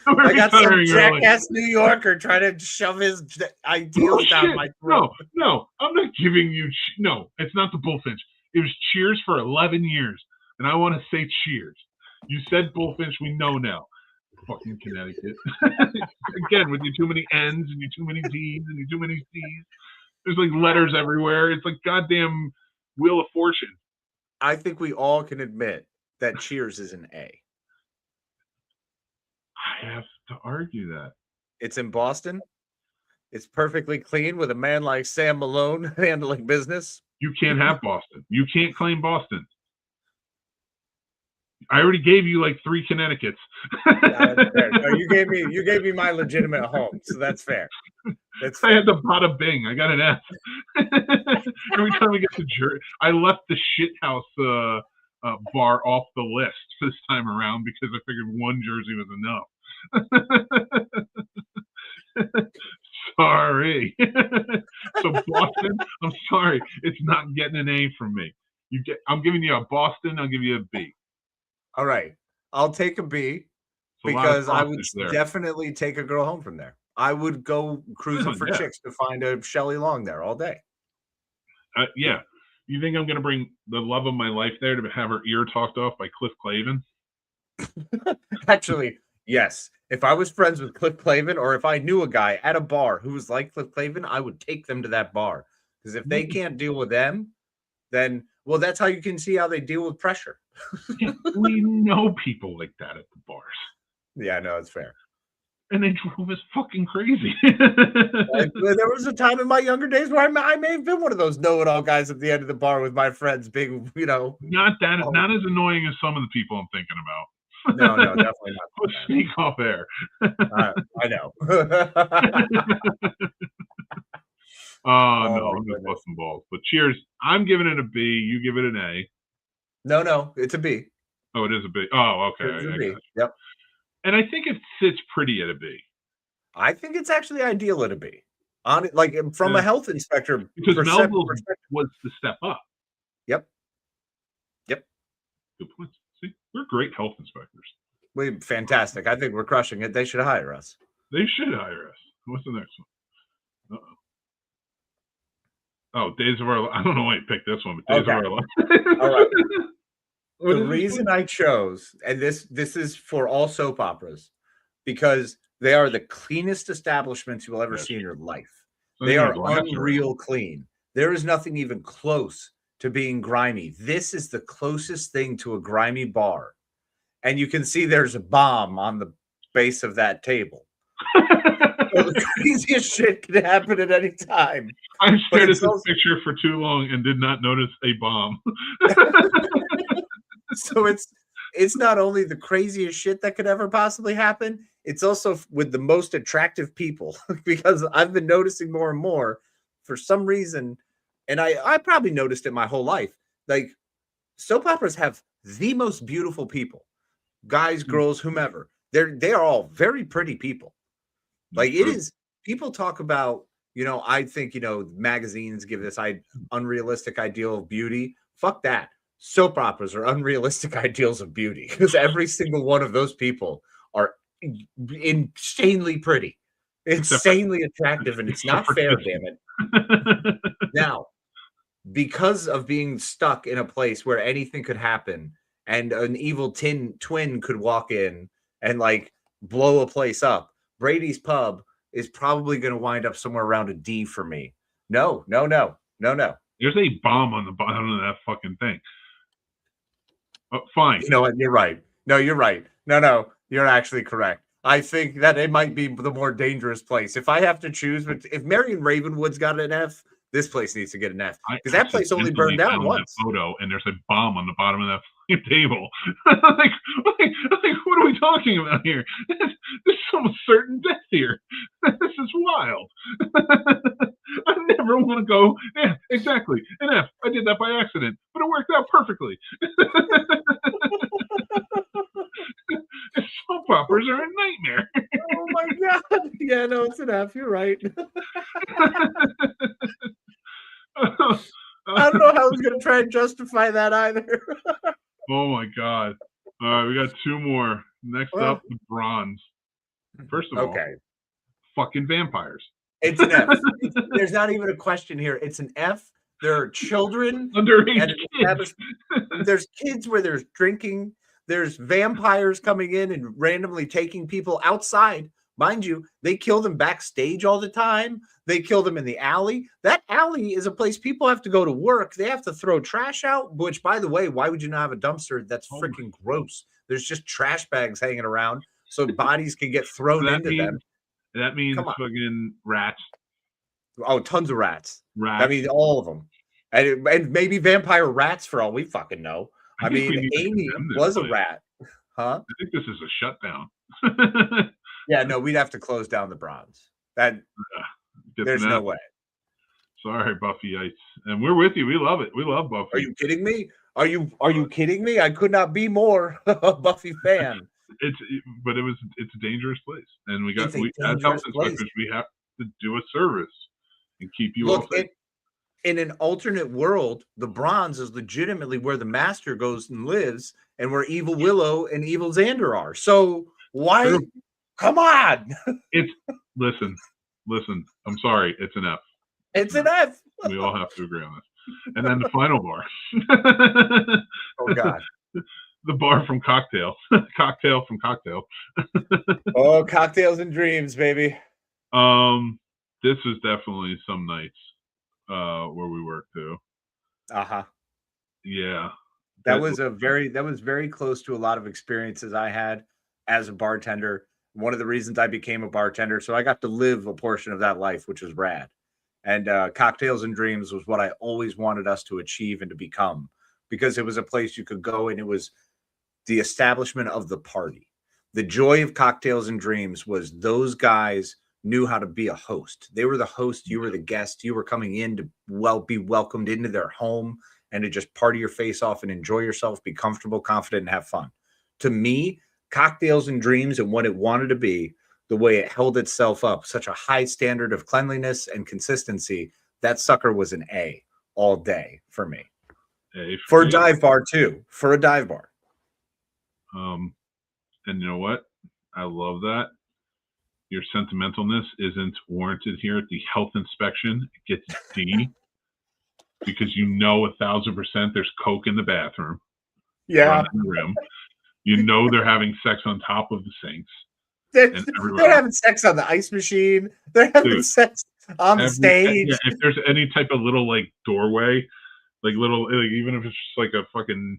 We're I got some retiring early. jackass New Yorker trying to shove his ideals down my throat. No, I'm not giving you. No, it's not the Bullfinch. It was Cheers for 11 years, and I want to say Cheers. You said Bullfinch. We know now. Fucking Connecticut. Again, with you too many N's and you too many D's and you too many C's. There's like letters everywhere. It's like goddamn Wheel of Fortune. I think we all can admit that Cheers is an A. I have to argue that. It's in Boston. It's perfectly clean with a man like Sam Malone handling business. You can't have Boston. You can't claim Boston. I already gave you like 3 Connecticut's. No, you gave me my legitimate home, so that's fair. That's fair. I had the bada bing. I got an F. Every time we get to Jersey, I left the shithouse bar off the list this time around because I figured one jersey was enough. Sorry. So Boston, I'm sorry, it's not getting an A from me. I'm giving you a Boston. I'll give you a B. All right, I'll take a B because I would definitely take a girl home from there. I would go cruising for chicks to find a Shelley Long there all day. Yeah. You think I'm going to bring the love of my life there to have her ear talked off by Cliff Clavin? Actually, yes. If I was friends with Cliff Clavin or if I knew a guy at a bar who was like Cliff Clavin, I would take them to that bar. Because if they can't deal with them, then, well, that's how you can see how they deal with pressure. We know people like that at the bars. Yeah, no, it's fair. And they drove us fucking crazy. There was a time in my younger days where I may have been one of those know-it-all guys at the end of the bar with my friends being, Not as annoying as some of the people I'm thinking about. No, definitely not. Let's sneak off air. I know. No, I'm just busting balls. But Cheers. I'm giving it a B. You give it an A. No, it's a B. Oh, it is a B. Oh, okay. It's a B. Yep. And I think it sits pretty at a B. I think it's actually ideal at a B. From a health inspector because Melville was the step up. Yep. Good point. See, we're great health inspectors. Fantastic. I think we're crushing it. They should hire us. They should hire us. What's the next one? Oh, Days of Our Lives. I don't know why you picked this one, but Days of Our Lives. All right. The reason I chose, and this is for all soap operas, because they are the cleanest establishments you will ever see in your life. They are unreal clean. There is nothing even close to being grimy. This is the closest thing to a grimy bar. And you can see there's a bomb on the base of that table. So the craziest shit can happen at any time. I stared at this picture for too long and did not notice a bomb. So it's not only the craziest shit that could ever possibly happen, it's also with the most attractive people, because I've been noticing more and more for some reason, and I probably noticed it my whole life. Like, soap operas have the most beautiful people, guys, girls, whomever. They are all very pretty people. Like, it is, people talk about, I think, magazines give this unrealistic ideal of beauty. Fuck that. Soap operas are unrealistic ideals of beauty, because every single one of those people are insanely pretty, insanely attractive, and it's not fair, damn it. Now, because of being stuck in a place where anything could happen and an evil twin could walk in and blow a place up, Brady's Pub is probably going to wind up somewhere around a D for me. No. There's a bomb on the bottom of that fucking thing. Oh, fine. You know what? You're right. No, you're right. No, you're actually correct. I think that it might be the more dangerous place. If I have to choose, but if Marion Ravenwood's got an F, this place needs to get an F, because that place only burned down once. Photo, and there's a bomb on the bottom of that table. like, what are we talking about here? There's so almost certain death here. This is wild. I never want to go. Yeah, exactly. An F. I did that by accident, but it worked out perfectly. Soap operas are a nightmare. Oh my god! Yeah, no, it's an F. You're right. I don't know how I was going to try and justify that either. Oh my god! All right, we got two more. Next up, the bronze. First of all, fucking vampires. It's an F. There's not even a question here. It's an F. There are children. Underage kids. There's kids where there's drinking. There's vampires coming in and randomly taking people outside. Mind you, they kill them backstage all the time. They kill them in the alley. That alley is a place people have to go to work. They have to throw trash out, which, by the way, why would you not have a dumpster? That's freaking gross. There's just trash bags hanging around so bodies can get thrown into them. That means fucking rats. Oh, tons of rats. Rats. I mean, all of them. And maybe vampire rats for all we fucking know. I mean, Amy was a rat. Huh? I think this is a shutdown. Yeah, no, we'd have to close down the bronze. There's no way. Sorry, Buffy Ice. And we're with you. We love it. We love Buffy. Are you kidding me? Are you kidding me? I could not be more a Buffy fan. It's a dangerous place. And as health inspectors, we have to do a service and keep you all safe. In an alternate world, the bronze is legitimately where the master goes and lives and where Evil Willow and Evil Xander are. So why? True. Come on. Listen. I'm sorry. It's an F. It's an F. We all have to agree on this. And then the final bar. Oh, God. The bar from Cocktail. Cocktail from Cocktail. Oh, Cocktails and Dreams, baby. This was definitely some nights where we worked too. Uh-huh. Yeah. That was very close to a lot of experiences I had as a bartender. One of the reasons I became a bartender, so I got to live a portion of that life, which was rad. And Cocktails and Dreams was what I always wanted us to achieve and to become, because it was a place you could go and it was the establishment of the party. The joy of Cocktails and Dreams was those guys knew how to be a host. They were the host. You were the guest. You were coming in to be welcomed into their home and to just party your face off and enjoy yourself, be comfortable, confident, and have fun. To me, Cocktails and Dreams and what it wanted to be, the way it held itself up, such a high standard of cleanliness and consistency, that sucker was an A all day for me. For a dive bar, too. For a dive bar. And you know what? I love that. Your sentimentalness isn't warranted here at the health inspection. It gets D because 1,000% there's Coke in the bathroom. Yeah. In the room. They're having sex on top of the sinks. They're having sex on the ice machine. They're having sex on the stage. Yeah, if there's any type of little doorway, even if it's just a fucking,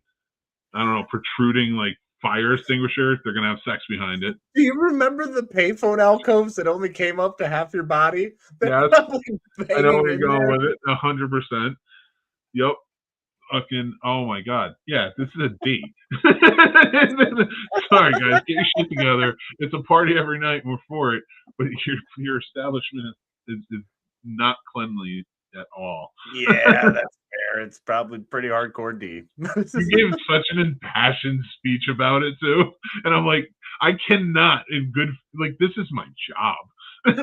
I don't know, protruding fire extinguisher, they're gonna have sex behind it. Do you remember the payphone alcoves that only came up to half your body? Yes, I know where you're going with it. 100%. Yep. Fucking, oh my God. Yeah, this is a D. Sorry, guys, get your shit together. It's a party every night and we're for it, but your establishment is not cleanly at all. Yeah, that's fair. It's probably pretty hardcore D. You gave such an impassioned speech about it too. And I'm like, I cannot this is my job. I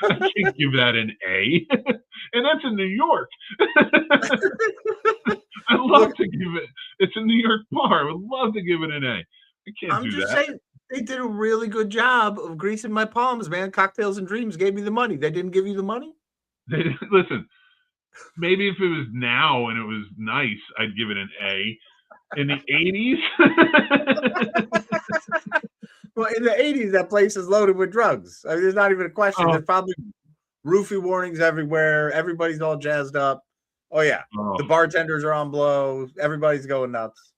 can't give that an A. And that's in New York. I'd love to give it. It's a New York bar. I would love to give it an A. I can't do that. I'm just saying, they did a really good job of greasing my palms, man. Cocktails and Dreams gave me the money. They didn't give you the money? Listen, maybe if it was now and it was nice, I'd give it an A. In the 80s? Well, in the 80s, that place is loaded with drugs. I mean, there's not even a question. There's probably roofie warnings everywhere. Everybody's all jazzed up. Oh, yeah. The bartenders are on blow. Everybody's going nuts.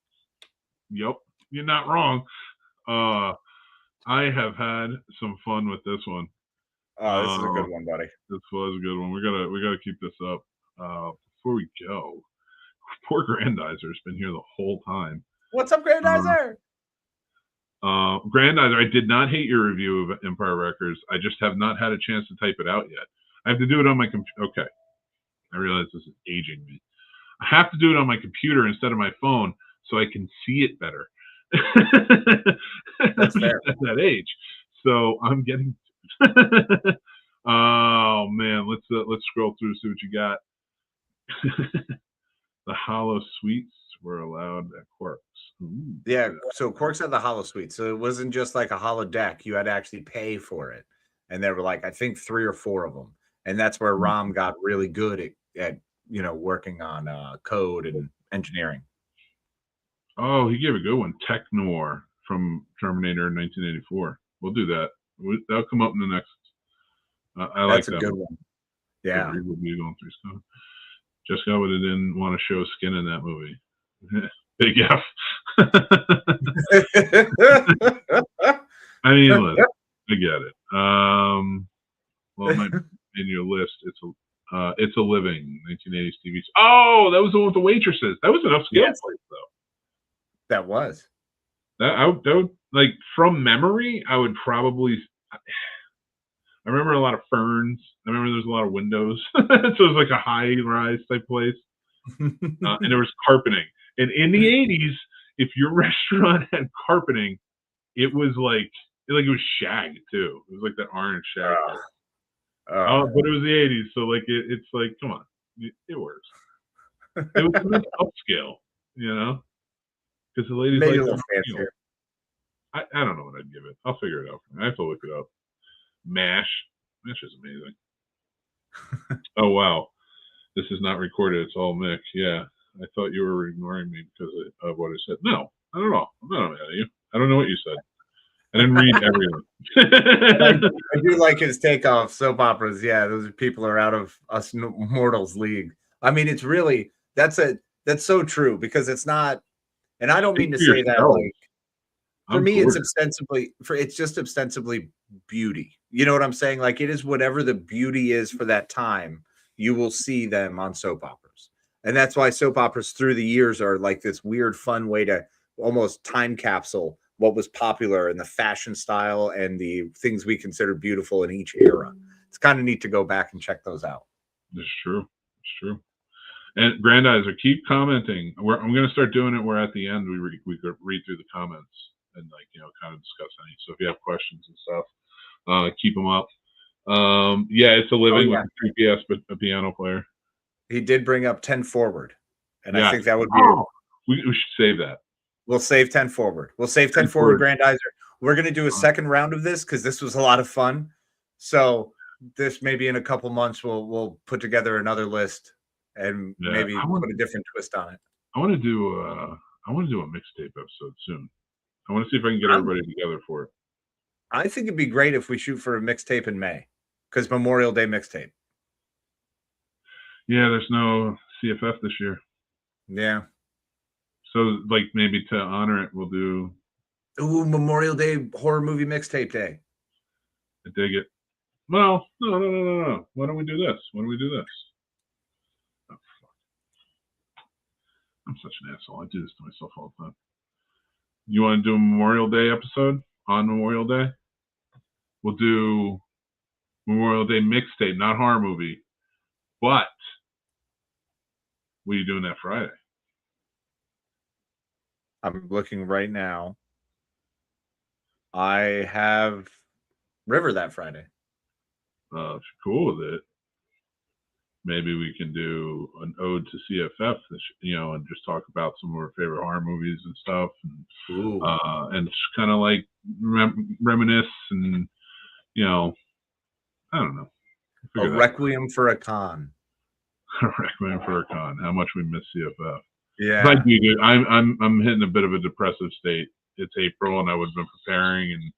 Yep. You're not wrong. I have had some fun with this one. Oh, this is a good one, buddy. This was a good one. We gotta keep this up. Before we go, poor Grandizer's been here the whole time. What's up, Grandizer? Grandizer, I did not hate your review of Empire Records. I just have not had a chance to type it out yet. I have to do it on my computer. Okay. I realize this is aging me. I have to do it on my computer instead of my phone so I can see it better. That's fair. At that age. So I'm getting oh man, let's scroll through see what you got. The hollow suites were allowed at Quarks. Ooh, yeah, so Quarks had the hollow suite. So it wasn't just like a hollow deck. You had to actually pay for it. And there were like, I think 3 or 4 of them. And that's where Rom got really good at working on code and engineering. Oh, he gave a good one. Tech Noir from Terminator 1984. We'll do that. That'll come up in the next. I like that. That's a good one. Yeah. Jessica didn't want to show skin in that movie. Big F. I mean, look, I get it. Well, it might be in your list. It's a Living 1980s TV. Oh, that was the one with the waitresses. That was an upscale place, though. That was. That would like from memory. I would probably. I remember a lot of ferns. I remember there's a lot of windows, so it was like a high-rise type place, and there was carpeting. And in the '80s, if your restaurant had carpeting, it was like it was shag too. It was like that orange shag. But it was the '80s, so like it's like come on, it works. It was upscale, because the ladies maybe like a little fancier. I don't know what I'd give it. I'll figure it out. I have to look it up. MASH is amazing. Oh wow, this is not recorded. It's all Mick. Yeah, I thought you were ignoring me because of what I said. No, I don't know. I'm not mad at you. I don't know what you said. I didn't read everything. I do like his takeoff soap operas. Yeah, those people are out of us mortals league. I mean, it's really that's so true because it's not, and I don't mean to say that like for me, it's just ostensibly beauty. You know what I'm saying? Like it is whatever the beauty is for that time, you will see them on soap operas. And that's why soap operas through the years are like this weird, fun way to almost time capsule what was popular and the fashion style and the things we consider beautiful in each era. It's kind of neat to go back and check those out. It's true. It's true. And Grandizer, keep commenting. I'm going to start doing it where at the end we read through the comments and kind of discuss any. So if you have questions and stuff, keep them up. Yeah, it's a Living with a 3PS, but a piano player. He did bring up 10 Forward, and I think that would be. We should save that. We'll save 10 Forward. We'll save 10 Forward, Grandizer. We're going to do a second round of this because this was a lot of fun. So maybe in a couple months we'll put together another list and maybe put a different twist on it. I want to do a mixtape episode soon. I want to see if I can get everybody together for it. I think it'd be great if we shoot for a mixtape in May because Memorial Day mixtape. Yeah, there's no CFF this year. Yeah. So, like, maybe to honor it, we'll do... Memorial Day horror movie mixtape day. I dig it. Well, no. Why don't we do this? Oh, fuck. I'm such an asshole. I do this to myself all the time. You want to do a Memorial Day episode on Memorial Day? We'll do Memorial Day mixtape, not horror movie. But what are you doing that Friday? I'm looking right now. I have River that Friday. If you're cool with it, maybe we can do an ode to CFF, and just talk about some of our favorite horror movies and stuff, and just kind of like reminisce and, I don't know. A Requiem for a Con. Requiem for a Con. How much we miss CFF. Yeah, I do, dude. I'm hitting a bit of a depressive state. It's April, and I was been preparing, and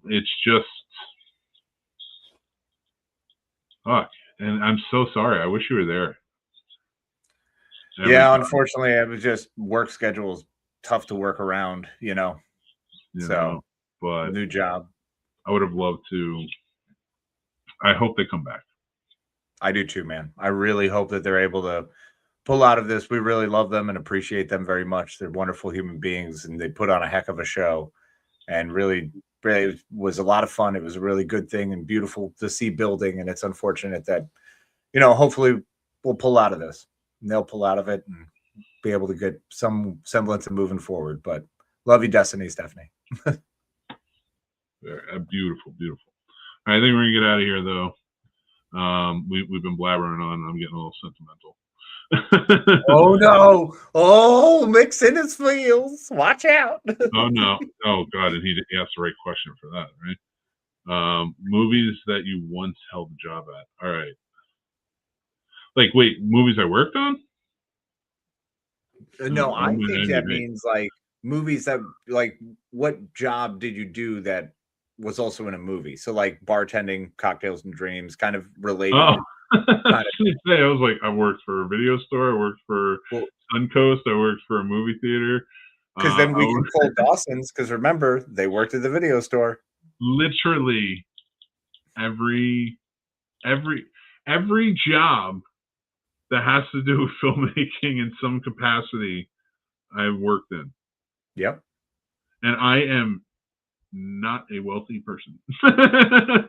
it's just fuck. And I'm so sorry. I wish you were there. Unfortunately, it was just work schedule is tough to work around. But new job. I would have loved to. I hope they come back. I do too, man. I really hope that they're able to pull out of this. We really love them and appreciate them very much. They're wonderful human beings, and they put on a heck of a show, and really it was a lot of fun. It was a really good thing and beautiful to see building, and it's unfortunate that, hopefully we'll pull out of this, and they'll pull out of it and be able to get some semblance of moving forward. But love you, Destiny, Stephanie. Beautiful, beautiful. All right, I think we're gonna get out of here though. We've been blabbering on. I'm getting a little sentimental. Oh no! Oh, mixing his feels. Watch out! Oh no! Oh god! And he asked the right question for that, right? Movies that you once held a job at. All right. Like, wait, movies I worked on? No, I think that means like movies that, like, what job did you do that was also in a movie? So like bartending, Cocktails and Dreams, kind of related. Oh. I was like, I worked for a video store, I worked for Suncoast, I worked for a movie theater. Because then we can pull Dawson's, because remember, they worked at the video store. Literally every job that has to do with filmmaking in some capacity, I've worked in. Yep. And I am not a wealthy person.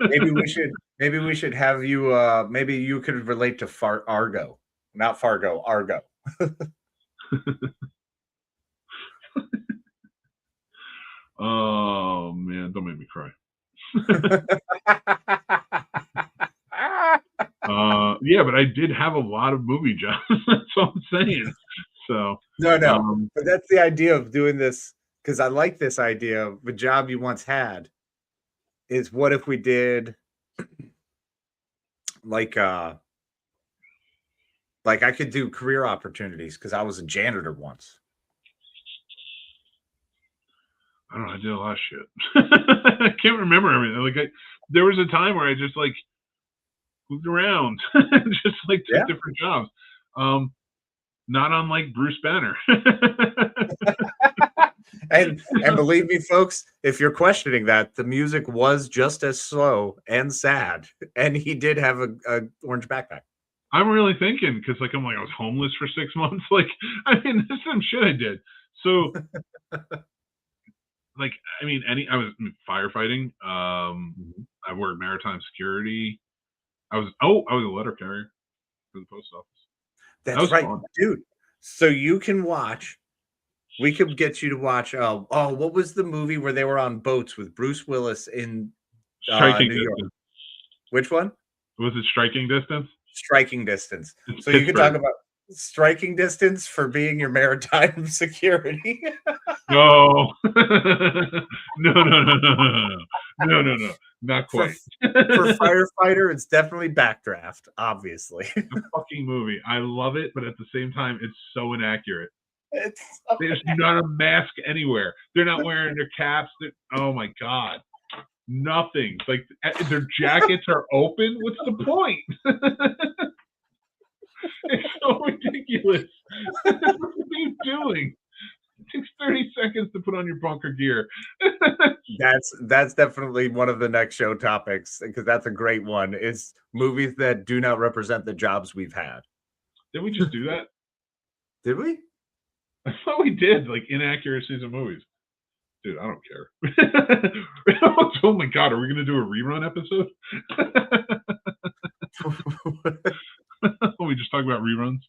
Maybe we should have you. Maybe you could relate to Argo, not Fargo, Argo. Oh man, don't make me cry. Yeah, but I did have a lot of movie jobs. That's all I'm saying. So no, but that's the idea of doing this. Because I like this idea of the job you once had is, what if we did like I could do career opportunities, because I was a janitor once. I don't know. I did a lot of shit. I can't remember everything. There was a time where I just moved around, just took different jobs. Not unlike Bruce Banner. And believe me, folks, if you're questioning that, the music was just as slow and sad, and he did have a orange backpack. I'm really thinking, because I was homeless for 6 months. There's some shit I did. So, I was firefighting. I worked maritime security. I was a letter carrier for the post office. That's right, dude. So you can watch. We could get you to watch. What was the movie where they were on boats with Bruce Willis in New York? Which one? Was it Striking Distance? Striking Distance. So you could talk about Striking Distance for being your maritime security. No, not quite. For firefighter, it's definitely Backdraft, obviously. The fucking movie. I love it, but at the same time, it's so inaccurate. There's not a mask anywhere. They're not wearing their caps. Oh my god, nothing. Their jackets are open. What's the point? It's so ridiculous. What are you doing? It takes 30 seconds to put on your bunker gear. That's definitely one of the next show topics, because that's a great one. It's movies that do not represent the jobs we've had. Did we just do that? Did we? I thought we did, inaccuracies of movies. Dude, I don't care. Oh my god, are we gonna do a rerun episode? We just talk about reruns.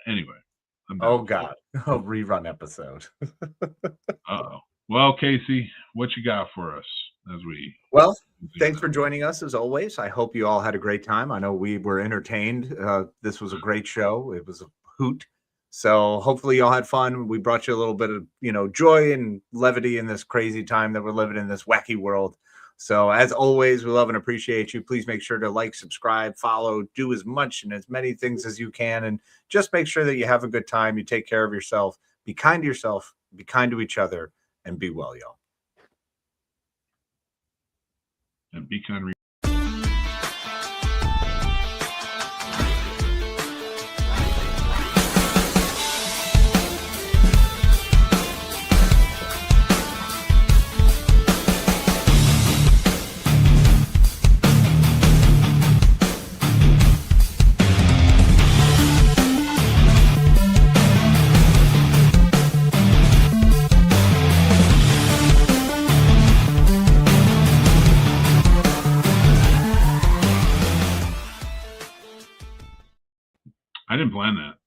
Anyway. Oh god. Oh, rerun episode. Uh-oh. Well, Casey, what you got for us as we... Well, thanks for joining us as always. I hope you all had a great time. I know we were entertained. This was a great show. It was a hoot. So hopefully y'all had fun. We brought you a little bit of, joy and levity in this crazy time that we're living in, this wacky world. So as always, we love and appreciate you. Please make sure to like, subscribe, follow, do as much and as many things as you can. And just make sure that you have a good time. You take care of yourself. Be kind to yourself. Be kind to each other. And be well, y'all. And be kind. I didn't plan that.